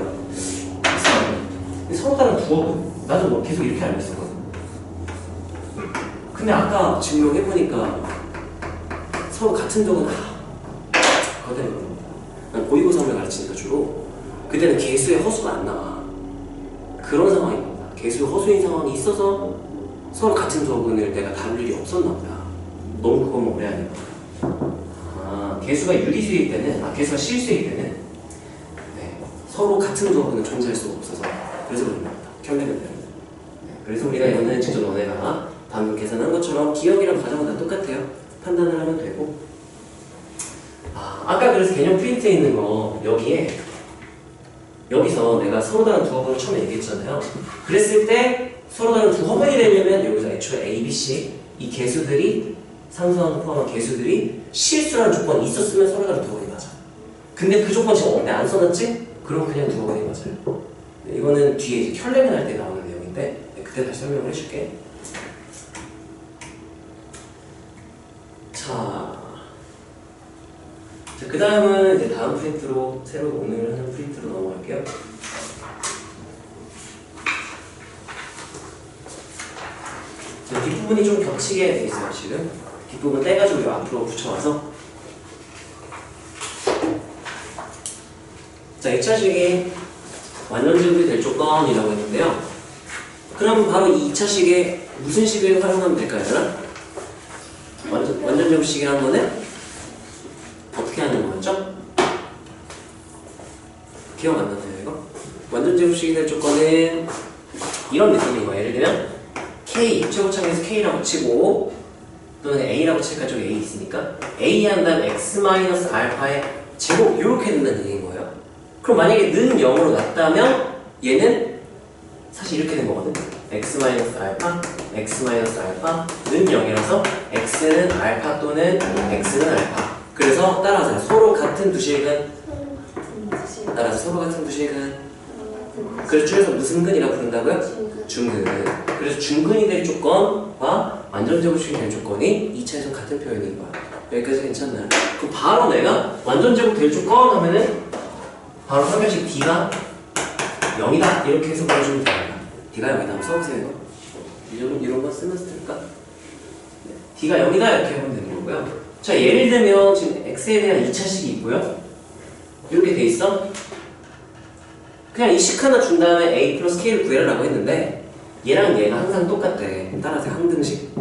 서로 다른 두어분 나도 뭐 계속 이렇게 알고 있었거든. 근데 아까 증명해보니까 서로 같은 적은 거든. 난 고위고사를 가르치니까 주로 그때는 개수의 허수가 안 나와. 그런 상황입니다. 개수 허수인 상황이 있어서 서로 같은 적은을 내가 다룰 일이 없었나 보다. 너무 그거만 오래 하니까. 개수가 유리수일 때는, 개수가 실수일 때는 네, 서로 같은 적은은 존재할 수가 없어서 그래서 그런 겁니다. 결례는 때문에. 네, 그래서 우리가 이거는 직접 너네가 방금 계산한 것처럼 기억이랑 과정은 다 똑같아요. 판단을 하면 되고. 아까 그래서 개념 프린트에 있는 거 여기서 내가 서로 다른 두 허분을 처음에 얘기했잖아요. 그랬을 때 서로 다른 두 허분이 되려면 여기서 애초에 A, B, C 이 개수들이 상수항 포함한 개수들이 실수라는 조건이 있었으면 서로 다른 두 허분이 맞아. 근데 그 조건 지금 안 써놨지? 그럼 그냥 두 허분이 맞아요. 네, 이거는 뒤에 이제 혈례면 할 때 나오는 내용인데 네, 그때 다시 설명을 해줄게. 그 다음은 이제 다음 프린트로 새로 오늘 하는 프린트로 넘어갈게요. 뒷부분이 좀 겹치게 돼 있어요. 지금 뒷부분 떼가지고 앞으로 붙여와서 자 2차식이 완전제곱이 될 조건이라고 했는데요. 그럼 바로 이 2차식에 무슨 식을 활용하면 될까요? 완전제곱식이라는 거는 어떻게 하는 거였죠? 기억 안 나세요 이거? 완전제곱식이 될 조건은 이런 느낌인 거예요. 예를 들면 K, 최고창에서 K라고 치고 또는 A라고 칠까? 저기 A 있으니까 A 한 다음 X-알파의 제곱 이렇게 된다는 얘기인 거예요. 그럼 만약에 는 0으로 났다면 얘는 사실 이렇게 된 거거든. X-알파, X-알파 는 0이라서 X는 알파 또는 X는 알파. 그래서 따라서 서로 같은 두실근 따라서 서로 같은 두실근 그래서 줄여서 무슨 근이라고 부른다고요? 중근. 그래서 중근이 될 조건과 완전제곱식이 될 조건이 2차에서 같은 표현인 거야. 여기까지 괜찮나요? 그럼 바로 내가 완전제곱 될 조건 하면은 바로 설명식 D가 0이다 이렇게 해석해주면 됩니다. D가 0이다 한번 써보세요. 이런 거 쓰면서 될까? 네. D가 0이다 이렇게 하면 되는 거고요. 자, 예를 들면 지금 X에 대한 2차식이 있고요. 이렇게 돼 있어. 그냥 이 식 하나 준 다음에 A 플러스 K를 구해라라고 했는데 얘랑 얘가 항상 똑같대. 따라서 항등식.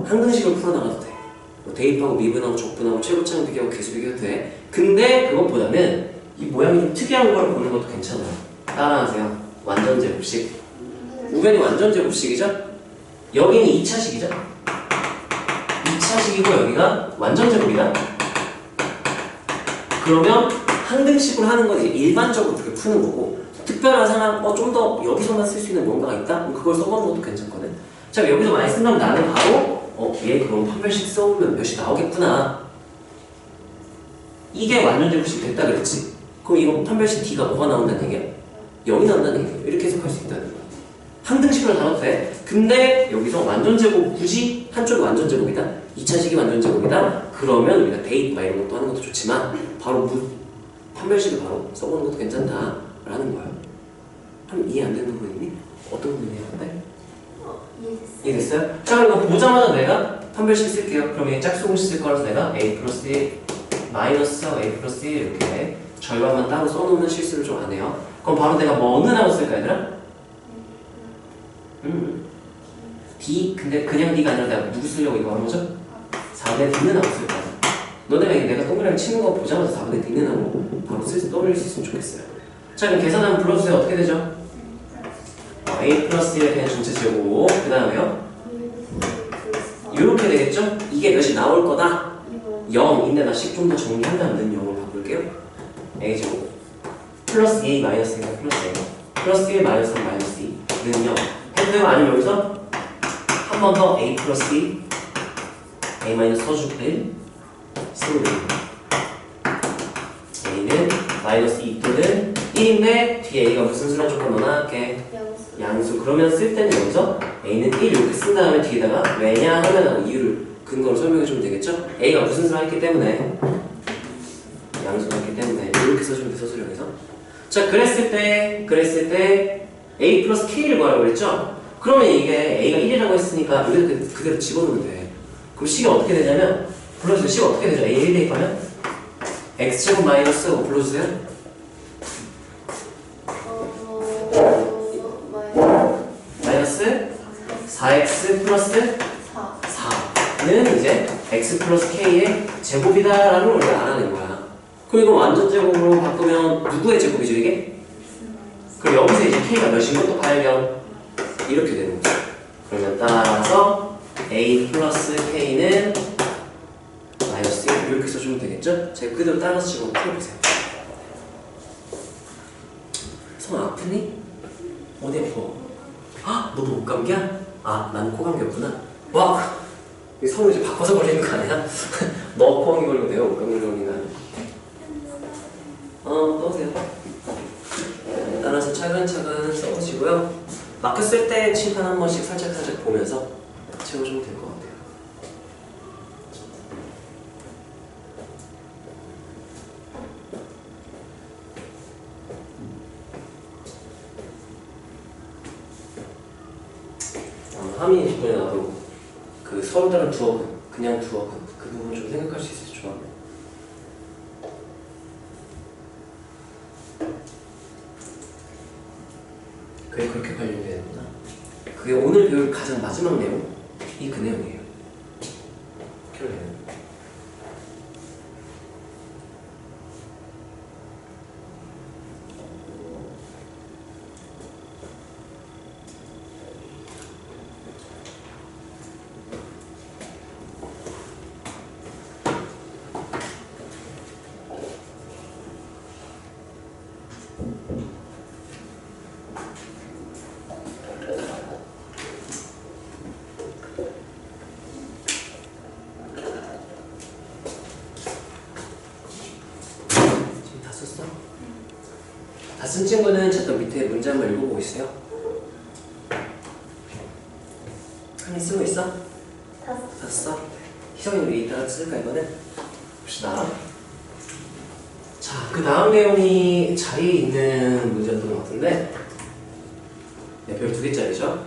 항등식을 풀어나가도 돼. 뭐 대입하고 미분하고 적분하고 최고차항 비교하고 계수 비교해도 돼. 근데 그것보다는 이 모양이 좀 특이한 걸 보는 것도 괜찮아요. 따라하세요. 완전 제곱식. 우변이 완전 제곱식이죠? 여기는 2차식이죠? 2차식이고 여기가 완전 제곱이다. 그러면 항등식으로 하는 건 일반적으로 그렇게 푸는 거고 특별한 상황, 좀 더 여기서만 쓸 수 있는 뭔가가 있다? 그럼 그걸 써보는 것도 괜찮거든. 자, 여기서 많이 쓴다면 나는 바로 얘 그럼 판별식 써오면 몇이 나오겠구나. 이게 완전 제곱식 됐다 그랬지? 그럼 이거 판별식 D가 뭐가 나온다는 얘기야? 0이 나온다는 얘기야. 이렇게 해석할 수 있다는 거야. 항등식으로 다뤄도 돼. 근데 여기서 완전 제곱, 굳이 한쪽이 완전 제곱이다. 2차식이 완전 제곱이다. 그러면 우리가 대입 막 이런 것도 하는 것도 좋지만 바로 판별식을 바로 써보는 것도 괜찮다라는 거야. 그럼 이해 안 되는 부분이니? 어떤 부분이 이해 안 돼? 이해됐어요? 자, 그럼 이거 보자마자 내가 판별식 쓸게요. 그럼 얘 짝수공식 쓸 거라서 내가 A 플러스 1 마이너스하고 A 플러스 1 이렇게 절반만 따로 써놓는 실수를 좀 안 해요. 그럼 바로 내가 뭐 어느 나고 쓸까 얘들아? D, 근데 그냥 D가 아니라 내가 누구 쓰려고 이거 하는 거죠? 4분의 D는 하고 쓸 거야. 너네가 내가 동그라미 치는 거 보자마자 4분의 D는 하고 바로 떠올릴 수 있으면 좋겠어요. 자, 그럼 계산하면 불러주세요. 어떻게 되죠? A 플러스 1에 대한 전체 제곱, 그 다음에요? 이렇게 되겠죠? 이게 몇이 나올 거다? 0인데 나 식 좀 더 정리한 다음에 0으로 바꿀게요. A 제곱 플러스 2 마이너스 2가 플러스 1 플러스 1 마이너스 3 마이너스 2는 0 해도 되고 아니면 여기서 한 번 더 A 플러스 2 A 마이너스 서줄 1 쓰고 A는 마이너스 2 또는 1인데 뒤에 A가 무슨 수란 조건 넣어놔할게 양수. 그러면 쓸 때는 여기서 A는 1 이렇게 쓴 다음에 뒤에다가 왜냐 하면 이유를 근거로 설명해 주면 되겠죠? A가 무슨 수를 했기 때문에 양수가 했기 때문에 이렇게 써주면 돼. 서술형에서. 자, 그랬을 때 A 플러스 K를 구하라고 그랬죠? 그러면 이게 A가 1이라고 했으니까 여기다 그대로 집어넣으면 돼. 그럼 C가 어떻게 되냐면 불러주세요. C가 어떻게 되죠? A 1 대입하면 X제곱 마이너스 불러주세요. 마이너스 4x 플러스 4는 이제 x 플러스 k의 제곱이다라는 걸 우리가 알아낸 거야. 그럼 이거 완전 제곱으로 바꾸면 누구의 제곱이죠 이게? 그럼 여기서 이제 k가 몇인 것도 발견 이렇게 되는 거죠. 그러면 따라서 a 플러스 k는 마이너스 1 이렇게 써주면 되겠죠? 제가 그대로 따라서 지금 풀어보세요. 손 아프니? 어디 아파? 너도 목감기야? 아, 난 코감기였구나. 와! 이 성우 이제 바꿔서 걸리는 거 아니야? 너 코감기 걸리고 내가 목감기 걸리는 거 아니야? 떠오세요. 따라서 차근차근 써보시고요. 막혔을 때 칠판 한 번씩 살짝 보면서 채워주면 될 것 같아요. 하민이 뒷번에 나도 그 서울 다른 두어근, 그냥 두어근 그 부분 좀 생각할 수 있어서 좋아. 그게 그렇게 관련되는구나. 그게 오늘 배울 가장 마지막 내용이 그 내용이에요. 결론은. 다 쓴 친구는 잠깐 밑에 문장을 읽어보고 있어요. 한이 쓰고 있어? 다 써? 희성이 우리 이따가 쓸까 이거는? 봅시다. 자, 그 다음 내용이 자리에 있는 문제였던 것 같은데 네, 별 2개짜리죠.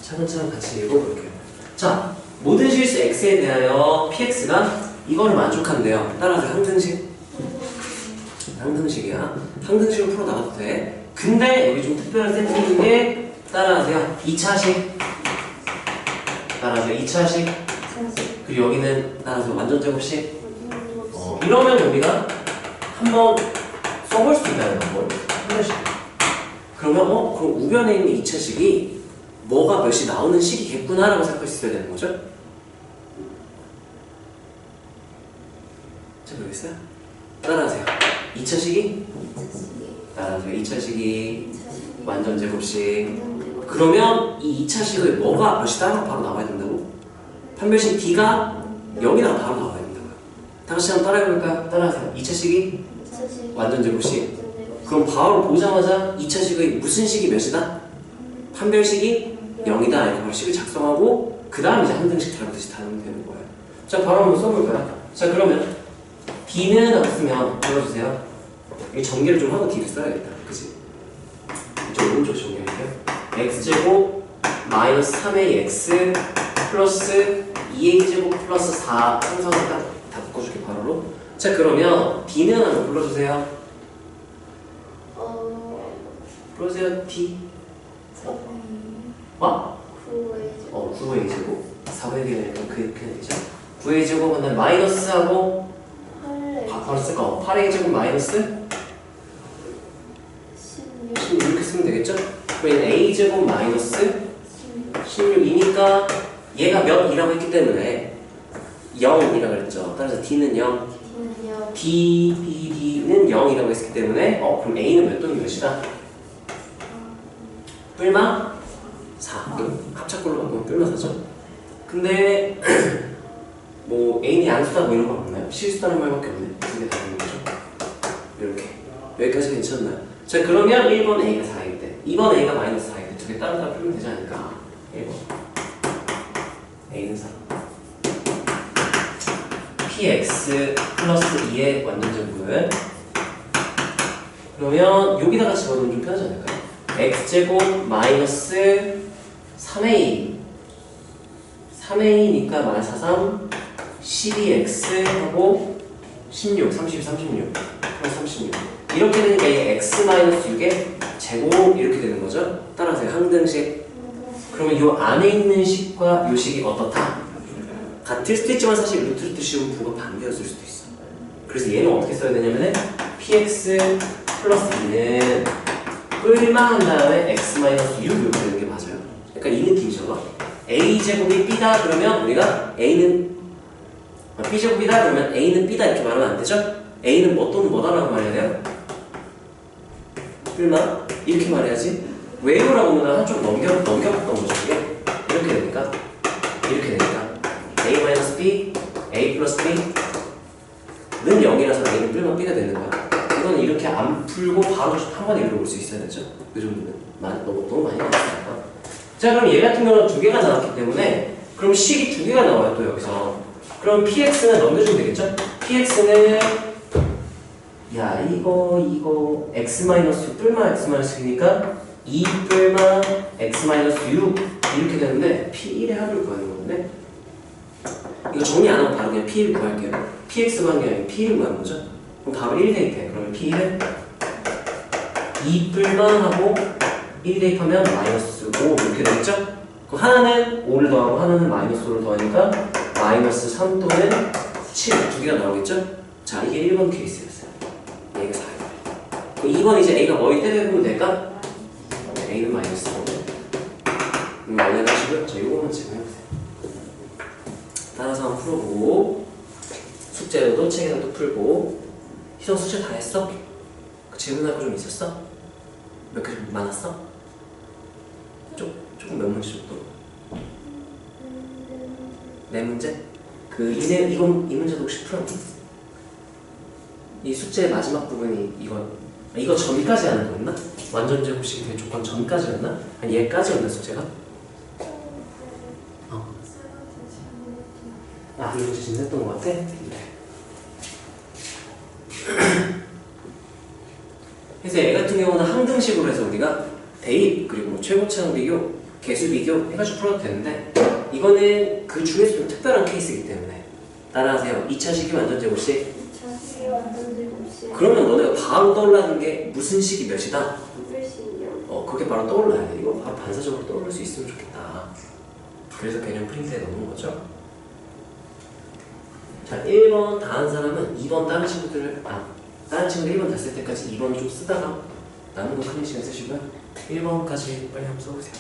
차근차근 같이 읽어볼게요. 자, 모든 실수 x에 대하여 px가 이거를 만족한대요. 따라서 항등식이야. 항등식을 풀어 나가도 돼. 근데 여기 좀 특별한 세팅인 게 따라하세요. 2차식. 따라하세요. 2차식. 그리고 여기는 따라서 완전 제곱식. 이러면 우리가 한번 써볼 수 있다는 걸. 그러면 그럼 우변에 있는 2차식이 뭐가 몇이 나오는 식이겠구나라고 생각할 수 있어야 되는 거죠? 자, 모르겠어요? 따라하세요. 2차식이? 따라하세요. 2차식이 완전 제곱식. 그러면 이 2차식의 뭐가 몇이 따로 바로 나와야 된다고? 판별식 D가 0이랑 바로 나와야 된다고요. 다 같이 한번 따라해볼까요? 따라하세요. 2차식이 완전 제곱식. 그럼 바로 보자마자 2차식의 무슨 식이 몇이다? 판별식이 0이다. 이렇게 바로 식을 작성하고 그 다음 이제 항등식 다루듯이 다루면 되는 거예요. 자, 바로 한번 써볼까요? 자, 그러면 D는 없으면 불러주세요. 이 전개를 좀 하고 D를 써야겠다. 그치? 이쪽 오른쪽 전개할게요. x제곱 마이너스 3의 x 플러스 2a제곱 플러스 4 항상을 다 바꿔줄게 바로로. 자, 그러면 D는 한번 불러주세요. 불러주세요. D. 와? 9의 제곱 4분의 1은 그렇게 되죠. 9의 제곱은 마이너스하고 바로 쓸까? 8의 제곱 마이너스 16 이렇게 쓰면 되겠죠? 그럼 a 제곱 마이너스 16이니까 얘가 몇이라고 했기 때문에 0이라고 그랬죠. 따라서 D는 0. D는 0이라고 했기 때문에 그럼 A는 몇 또는 몇이다? 뿔마 4. 합작꼴로 바꾸면 뿔마 4죠. 근데 뭐 A는 양수다 뭐 이런 거 없나요? 실수다는 말밖에 없네. 그게 다 되는 거죠. 이렇게 여기까지 괜찮나요? 자, 그러면 1번 A가 4일 때 2번 A가 마이너스 4일 때 두 개 따로 풀면 되지 않을까? 1번 A는 4 px 플러스 2의 완전제곱은 그러면 여기다가 집어넣으면 좀 편하지 않을까요? x제곱 마이너스 3a 3a니까 마이너스 43 12x 하고 16 32 36 플러스 36 이렇게 되니까 이 x 마이너스 6의 제곱 이렇게 되는 거죠. 따라서 항등식. 그러면 이 안에 있는 식과 이 식이 어떻다? 같을 수도 있지만 사실 루트를 씌우면 부가 반대였을 수도 있어. 그래서 얘는 어떻게 써야 되냐면은 px 플러스 2는 뿔만 한 다음에 x 마이너스 6 이렇게 되는 게 맞아요. 그러니까 이 느낌이죠. a제곱이 b다 그러면 우리가 a는 b제곱이다 그러면 a는 b다 이렇게 말하면 안 되죠? a는 뭐 또는 뭐다라고 말해야 돼요? 뿔만 이렇게 말해야지. 왜요라고 하면 한쪽 넘겨봤던 거죠. 이게 이렇게 되니까 a-b, a 플러스 b는 0이라서 a는 뿔만 b가 되는 거야. 이거는 이렇게 안 풀고 바로 한 번에 읽어볼 수 있어야 되죠. 이 정도는 너무 많이 나왔으니까. 자, 그럼 얘 같은 경우는 두 개가 나왔기 때문에 그럼 식이 두 개가 나와요. 또 여기서 그럼 px는 넘겨주면 되겠죠? px는 이거 x-6 뿔만 x-6이니까 2 뿔만 x-6 이렇게 되는데 p1의 합을 구하는 건데 이거 정리 안 하고 바로 그냥 p1 구할게요. px 구하는 게 아니고 p1을 구하는 거죠. 그럼 답은 1 대입해. 그러면 p는 2 뿔만 하고 1 대입하면 마이너스 5 이렇게 되겠죠? 그럼 하나는 5를 더하고 하나는 마이너스 5를 더하니까 마이너스 3 또는 7 두 개가 나오겠죠? 자, 이게 1번 케이스였어요. 얘가 4예요. 그럼 2번 이제 A가 뭐에 때려보면 될까? A는 마이너스 5. 만약하시고요. 자, 이거만 지금 해보세요. 따라서 한번 풀어보고 숙제로도 책에서도 풀고. 희성 숙제 다 했어? 그 질문할 거 좀 있었어? 몇 개 좀 많았어? 조금 몇 문제 정도? 네 문제? 이 문제도 혹시 풀었니? 이 숙제의 마지막 부분이 이거 전까지 하는 거였나? 완전 제곱식이 된 조건 전까지였나? 아니 얘까지였나 숙제가? 이 문제 진짜 했던 거 같아? 그래서 얘 같은 경우는 항등식으로 해서 우리가 대입 그리고 뭐 최고차항 비교, 개수 비교 해가지고 풀어도 되는데 이거는 그 중에서 좀 특별한 케이스이기 때문에 따라하세요. 2차 식이 완전 제곱식.
2차 식이 완전 제곱식.
그러면 너네가 바로 떠올라는 게 무슨 식이 몇이다?
한글식이요.
그게 바로 떠올라야 돼. 이거 바로 반사적으로 떠올릴 수 있으면 좋겠다. 그래서 개념 프린트에 넣는 거죠. 자, 1번 다 한 사람은 2번 다른 친구들 다른 친구들 1번 다 쓸 때까지 2번 좀 쓰다가 남은 거 클린 시간 쓰시고요. 1번까지 빨리 한번 써보세요.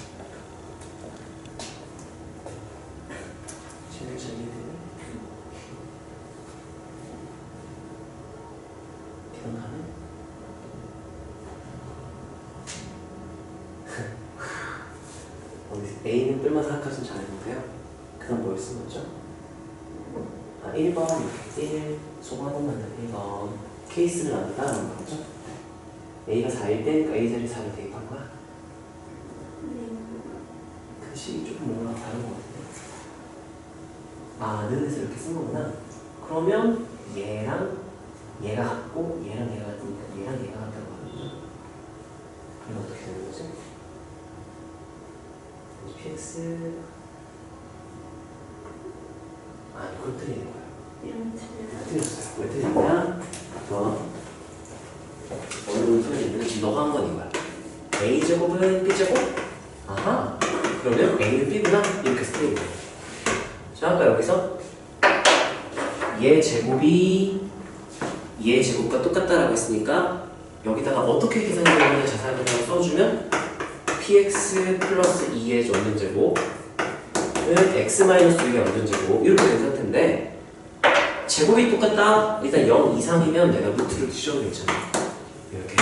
진행 잘 이해되네? 기억나네? A는 뿔만 사각까지는 잘 해보세요. 그 다음 뭘 쓰는 거죠? 1번 1 소관공 만든 1번 케이스를 나눈다라는 거죠. A가 4일 때니까 A 자리 4를 대입한 거야. 그 식이 조금 뭔가 다른 거 같은데. 는에서 이렇게 쓴 거구나. 그러면 얘랑 얘가 같고 얘랑 얘가 같으니까 얘랑 얘가 같다고 하는 거죠. 그럼 어떻게 되는 거지? px 이걸 틀리는 거야.
이런
틀렸어요. 왜 틀리냐? 어느 정도 틀리는데 너가 한 건 이거야. a제곱은 b제곱? 아하. 그러면 a는 b구나. 이렇게 쓰는 거야. 자, 아까 여기서 얘 제곱이 얘 제곱과 똑같다라고 했으니까 여기다가 어떻게 계산되는지 자세하게 써주면 px 플러스 2의 원전제곱은 x 마이너스 6의 원전제곱 이렇게 된 상태인데 제곱이 똑같다? 일단 0 이상이면 내가 루트를 뒤져도 괜찮아. 이렇게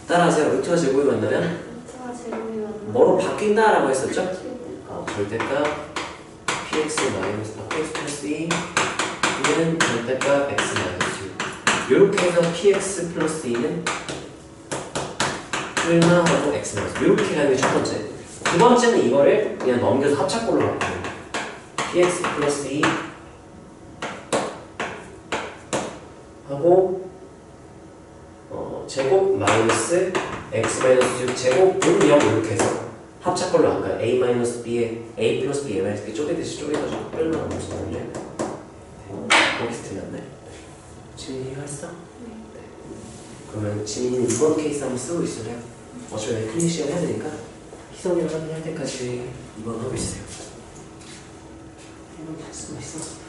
따라하세요. 루트와 제곱이 만나면
루트와 제곱이 만나면
뭐로 바뀐다라고 했었죠? 절대값 px 마이너스 px 플러스 2는 절대값 x 마이너스 6 이렇게 해서 px 플러스 2는 뿔마하고 x 마이너스 이렇게 하는 게 첫 번째. 두 번째는 이거를 그냥 넘겨서 합작꼴로 바꾸는 px 플러스 2 하고 제곱 마이너스 x 마이너스 6 제곱은 0 이렇게 해서 합작꼴로 할까요? a 마이너스 b에 a 플러스 b, a 마이너스 b 쪼개듯이 쪼개가지고 뿔만 없었거든요. 거기서 틀렸네. 지민이 이해했어? 네. 그러면 지민이는 이번 케이스 한번 쓰고 있으래요. 어차피 클린 시간 해야 되니까 희성이랑 한번 할 때까지 이번 하고 있어요. 이번 잘 쓰고 있어.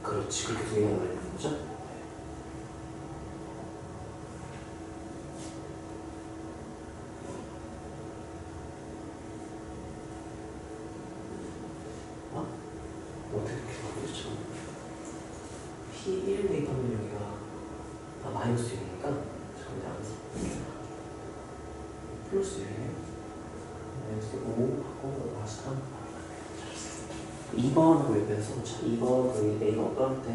그렇지, 그렇게 두 개가 말하는 거죠? 어떻게 이렇게 바꾸죠? P1 대입하면 여기가 마이너스 6이니까 잠깐만 안 써. 플러스 6이에요. 마이너스 5 하고 마이너스 3 2번하고 옆에서 써보자. 2번 거기 A가 어떨 때?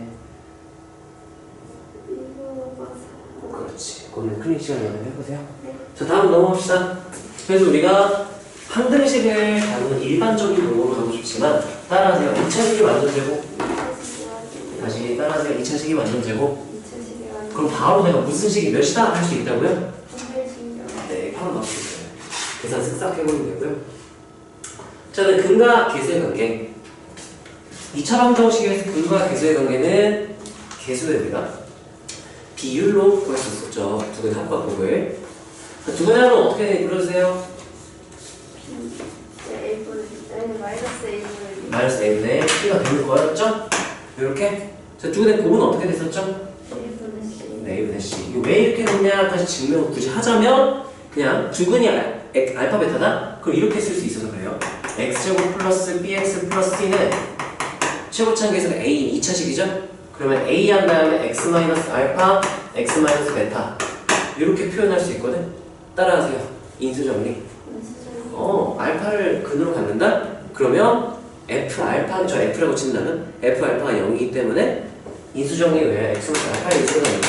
그렇지. 그거는 클린 시간 연습해보세요. 자, 다음 넘어갑시다. 그래서 우리가 항등식을 다루는 일반적인 용어로 가고 싶지만 따라하세요. 2차식이 완전제곱. 다시 따라하세요. 2차식이 완전제곱. 그럼 바로 내가 무슨 식이 몇이다 할 수 있다고요? 네, 바로 나올 수 있어요. 계산 쓱싹 해보면 되고요. 자, 근과 계수의 관계. 2차 방정식에서 근과 계수의 관계는 계수됩니다. 비율로 구했었죠. 두 개의 합과곱을. 두 개의 합은 어떻게 불러주세요? 마이너스 a분의 p가 되는 거였죠? 이렇게. 자, 두 개의 곱은 어떻게 됐었죠? a분의 c. 이거 왜 이렇게 됐냐? 다시 증명을 굳이 하자면 그냥 두근이 알파 베타다? 그럼 이렇게 쓸 수 있어서 그래요. x제곱 플러스 bx 플러스 t는 최고차항 계수가 a 2차식이죠? 그러면 a 한 다음에 x 마이너스 알파, x 마이너스 베타 이렇게 표현할 수 있거든? 따라하세요. 인수정리. 알파를 근으로 갖는다? 그러면 f 알파, 저 f라고 친다면 f 알파가 0이기 때문에 인수정리 외에 x 마이너스 알파의 인수가 됩니다.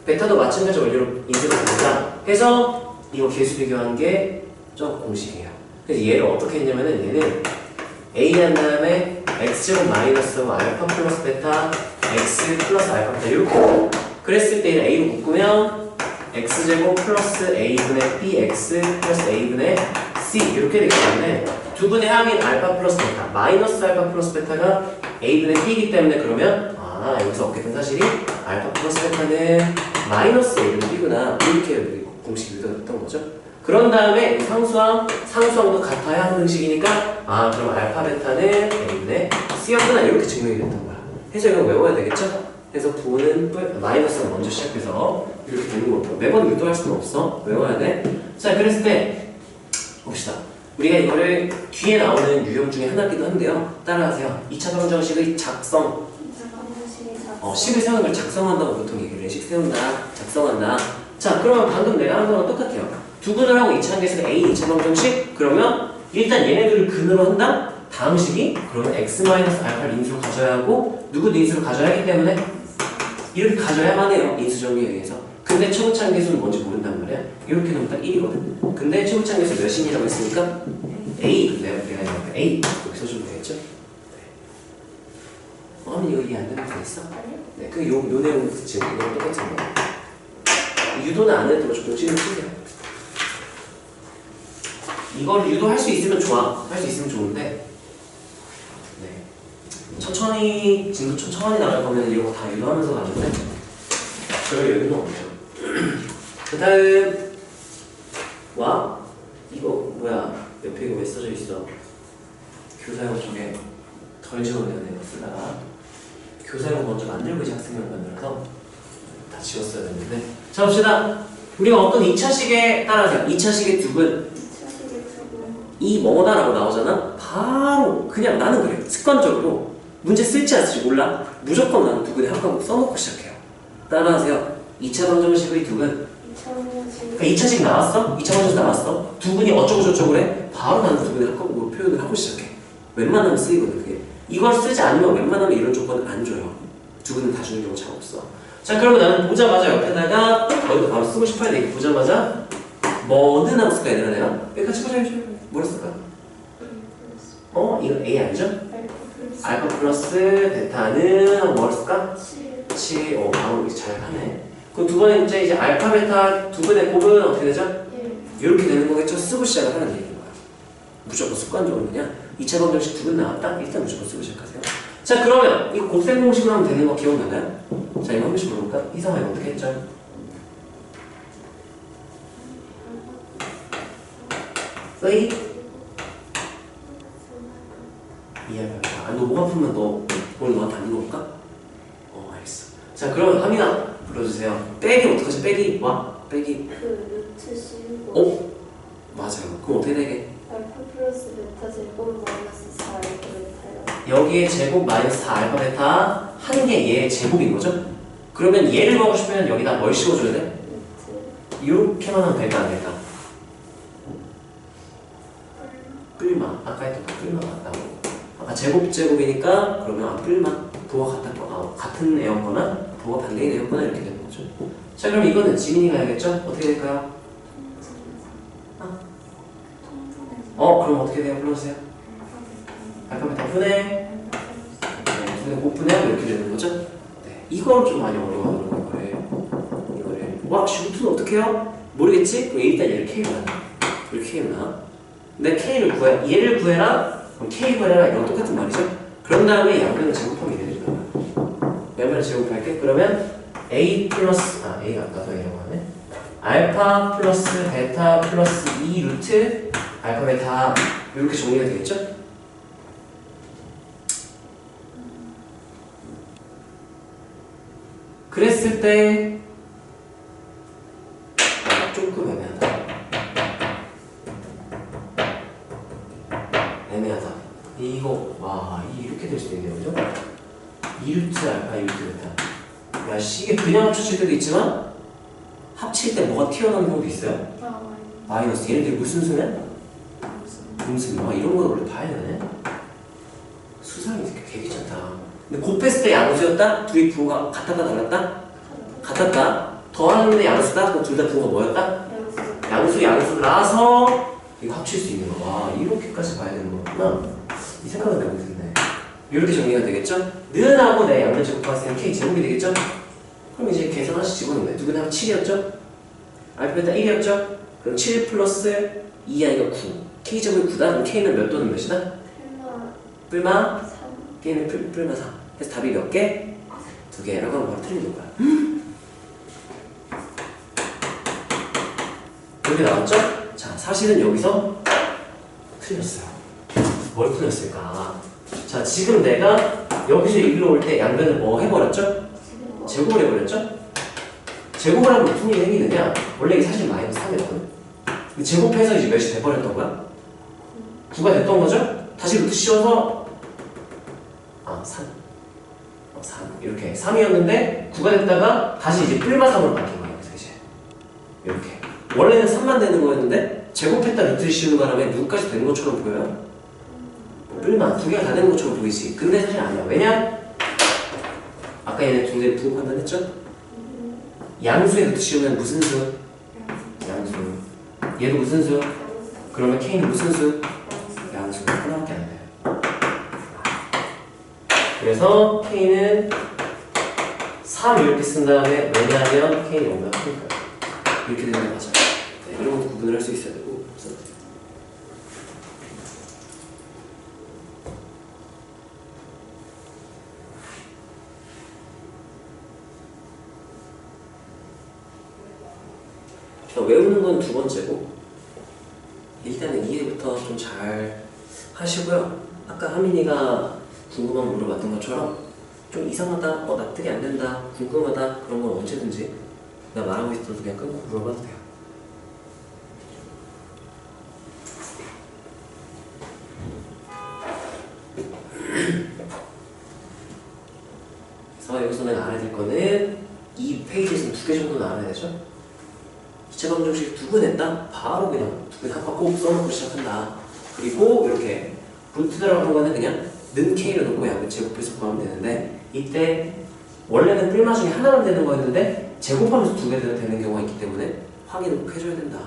베타도 마찬가지 원리로 인수가 됩니다. 해서 이거 계수 비교한 게 저 공식이에요. 그래서 얘를 어떻게 했냐면은 얘는 A 한 다음에 x제곱 마이너스 알파 플러스 베타 x 플러스 알파 베타 이렇게 그랬을 때 A로 묶으면 x제곱 플러스 a분의 bx 플러스 a분의 c 이렇게 되기 때문에 두 분의 합인 알파 플러스 베타 마이너스 알파 플러스 베타가 a분의 b이기 때문에 그러면 여기서 얻게 된 사실이 알파 플러스 베타는 마이너스 a분의 b구나 이렇게 공식이 유도했던 거죠. 그런 다음에 상수항도 같아야 하는 식이니까 그럼 알파 베타는 a분의 c였구나 이렇게 증명이 됐던 거야. 해서 이거 외워야 되겠죠? 그래서 부호는 마이너스가 먼저 시작해서 이렇게 되는 거고 매번 유도할 수는 없어. 외워야 돼. 자 그랬을 때 봅시다. 우리가 이거를 뒤에 나오는 유형 중에 하나이기도 한데요. 따라하세요. 2차 방정식의 작성. 식을 세우는 걸 작성한다고 보통 얘기를 해. 식 세운다, 작성한다. 자 그러면 방금 내가 한 거랑 똑같아요. 두근을 하고 2차 한계에서 A 2차 방정식 그러면 일단 얘네들을 근으로 한다? 다음 식이 그러면 x-알파를 인수로 가져야 하고 누구도 인수로 가져야 하기 때문에 이렇게 가져야만 해요. 인수 정리에 의해서. 근데 최고차 한계수는 뭔지 모른단 말이야. 이렇게 놓으면 딱 1이거든. 근데 최고차 한계수 몇이라고 했으니까 A. 내가 A 이렇게 써주면 되겠죠? 이거 이해 안 되는 거 있어? 네, 요 내용 지금 이거랑 똑같은 거. 유도는 안 해도 공식을 쓰세요. 이걸 유도할 수 있으면 좋아. 할 수 있으면 좋은데 천천히 진도 천천히 나갈 거면 이런 거 다 유도하면서 가는데 그럴 여유는 없죠. 그 다음 이거 뭐야 옆에 이거 왜 써져 있어? 교사용 쪽에 덜 지워내야 돼. 이거 쓰다가 교사용 먼저 만들고 이제 학생용 만들어서 다 지웠어야 됐는데 자 봅시다. 우리가 어떤 2차식에 따라서 2차식의 두근 이 뭐다라고 나오잖아. 바로 그냥 나는 그래. 습관적으로 문제 쓸지 안 쓸지 몰라. 무조건 나는 두근에 한과목 써놓고 시작해요. 따라하세요. 2차 방정식의 두근. 그러니까 2차식 나왔어? 2차 방정식 나왔어? 두근이 어쩌고 저쩌고 그래? 바로 나는 두근에 한과목으로 표현을 하고 시작해. 웬만하면 쓰이거든 그게. 이걸 쓰지 않으면 웬만하면 이런 조건은 안 줘요. 두근은 다 주는 경우 잘 없어. 자 그러면 나는 보자마자 옆에다가 여기도 바로 쓰고 싶어야 돼. 이거 보자마자 뭐는 하고 쓸까 얘들아 내가? 같이 보자 해줘. 뭐라 쓸까? 이거 A 아니죠? 알파 플러스 베타는 뭐라 쓸까? 7. 바로 잘 하네. 그럼 두 번째 이제 알파 베타 두 분의 곱은 어떻게 되죠? 이렇게 되는 거겠죠? 쓰고 시작을 하는 얘기인 거야. 무조건 습관적으로 그냥 2차 방정식 두 분 나왔다? 일단 무조건 쓰고 시작하세요. 자 그러면 이거 곱셈 공식으로 하면 되는 거 기억나나요? 자 이거 한 번씩 볼까? 희성아 이거 어떻게 했죠? 써이? 이해할까? 너 목 아프면 너 오늘 너한테 안 물어볼까? 알겠어. 자 그럼 하민아 불러주세요. 빼기 어떡하지? 빼기 빼기
루트 씌우고
맞아요. 그럼 어떻게 되게?
알파 플러스 베타 제곱 마이너스 4 알파 베타요.
여기에 제곱 마이너스 4 알파 베타 한 게 얘의 제곱인 거죠? 그러면 얘를 구하고 싶으면 여기다 뭘 씌워줘야 돼? 이렇게만 하면 될까 안 될까? 뿔마. 아까 했던 거 뿔마 같다고. 아까 제곱이니까 그러면 뿔마. 부호가 같은 애였거나 부호가 반대인 애였거나 이렇게 되는 거죠. 자 그럼 이거는 지민이가 해야겠죠? 어떻게 될까요? 그럼 어떻게 돼요? 불러주세요. 알파 베타 분해. 곱분해하면 이렇게 되는 거죠? 네. 이걸 좀 많이 어려워하더라고요. 이거를. 슈트는 어떻게 해요? 모르겠지? 그럼 일단 얘를 K로 하자. 우리 K로 나. 근데 K를 구해. 얘를 구해라. 그럼 K 구해라. 이건 똑같은 말이죠? 그런 다음에 양면을 제곱하면 이래 되는 거야. 양면을 제곱할게. 그러면 A 플러스 A가 아까 더 A라고 하네. 알파 플러스 베타 플러스 2 루트 알파 베타 이렇게 정리가 되겠죠? 그랬을 때 조금 애매하다. 이거 이렇게 될 수도 있네요, 그죠? 2루트 알파 2루트 베타. 이게 그냥 합쳐질 때도 있지만 합칠 때 뭐가 튀어나오는 경우도 있어요. 마이너스. 얘네들이 무슨 수냐? 음수. 이런 거 원래 봐야 되네. 수상이 되게 괜찮다. 근데 곱했을 때 양수였다? 둘이 부호가 같았다 달랐다? 같았다. 더하는데 양수다? 그럼 둘 다 부호가 뭐였다? 양수라서 이거 합칠 수 있는 거. 이렇게까지 봐야 되는 거구나. 이 생각은 내가 못했네. 이렇게 정리가 되겠죠? 는하고 내 양변 제곱했을 때는 k 제곱이 되겠죠? 그럼 이제 계산 하나씩 집어넣으면 돼. 누구나 7이었죠? 알파벳 1이었죠? 그럼 7 플러스 2 아니가 9. k 제곱이 9다? 그럼 k는 몇 또는 몇이다? 뿔마
3.
k는 뿔마 4. 그래서 답이 몇 개? 2개라고 하면 바로 틀리는 거야. 이렇게 나왔죠? 자, 사실은 여기서 틀렸어요. 뭘 틀렸을까? 자, 지금 내가 여기서 여기로 올 때 양변을 뭐 해버렸죠? 제곱을 해버렸죠? 제곱을 하면 무슨 일이 생기느냐? 원래 이게 사실 마이너스 3이었거든? 제곱해서 이제 몇이 돼버렸던 거야? 9가 됐던 거죠? 다시 루트 씌워서 3 이렇게 3이었는데 9가 됐다가 다시 이제 뿔마 3으로 바뀐 거예요. 그래서 이제 이렇게 원래는 3만 되는 거였는데 제곱했다 루트를 씌우는 바람에 누구까지 되는 것처럼 보여요? 뿔마 2개가 다 되는 것처럼 보이지. 근데 사실 아니야. 왜냐? 아까 얘네 두 개 두고 판단했죠? 양수에 루트 씌우면 무슨 수? 양수. 얘도 무슨 수? 그러면 k는 무슨 수? 양수. 하나밖에 안 돼요. 그래서 k는 3 이렇게 쓴 다음에 왜냐하면 k는 얼마나 크니까요. 이렇게 되는 게 맞아요. 네, 이런 것도 구분을 할 수 있어야 되고. 외우는 건 두 번째고 일단은 이해부터 좀 잘 하시고요. 아까 하민이가 궁금한 거 물어봤던 것처럼 좀 이상하다, 납득이 안 된다, 궁금하다 그런 건 언제든지 내가 말하고 있어도 그냥 끊고 물어봐도 돼요. 그래서 여기서 내가 알아야 될 거는 이 페이지에서는 2개 정도는 알아야 되죠? 기체 방정식 두근했다? 바로 그냥 두근 한번 꼭 써놓고 시작한다. 그리고 이렇게 루트 들어가는 거는 그냥 는 k를 넣고 양변 제곱해서 구하면 되는데 이때 원래는 뿔마 중에 하나만 되는 거였는데 제곱하면서 2개 되는 경우가 있기 때문에 확인을 꼭 해줘야 된다.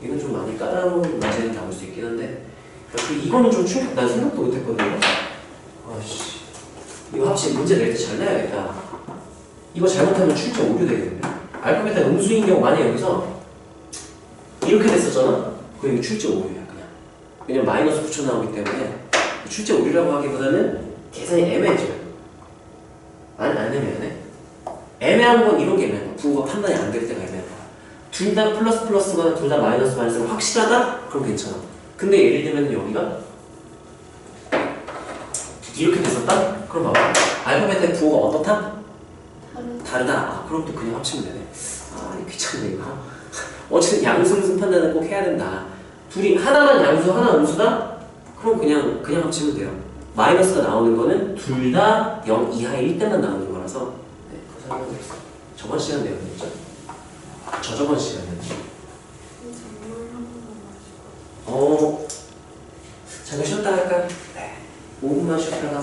이건 좀 많이 까다로운 문제는 나올 수 있긴 한데 이거는 좀 충격, 난 생각도 못했거든요. 아씨, 이거 확실히 문제 낼 때 잘 내야겠다. 이거 잘못하면 출제 오류 되겠는데. 알파벳 음수인 경우 만약 여기서 이렇게 됐었잖아? 그럼 이거 출제 오류야 그냥. 왜냐면 마이너스 붙여 나오기 때문에 출제 오류라고 하기보다는 계산이 애매해져요. 안 애매하네. 애매한 건 이런 게 애매한 거야. 부호가 판단이 안 될 때가 애매한 거야. 둘 다 플러스 플러스거나 둘 다 마이너스 마이너스가 확실하다? 그럼 괜찮아. 근데 예를 들면 여기가 이렇게 됐었다? 그럼 봐봐. 알파벳의 부호가 어떻다? 다르다. 그럼 또 그냥 합치면 되네. 이거 귀찮네 이거. 어쨌든 양수 음수 판단은 꼭 해야 된다. 둘이 하나만 양수 하나 음수다? 그럼 그냥 합치면 돼요. 마이너스가 나오는 거는 둘 다 0 이하일 때만 나오는 거라서 네, 그거 설명드렸어요. 저번 시간 내용이었죠? 저번 시간이었죠? 잠깐 쉬었다 할까요? 네. 5분만 쉬었다가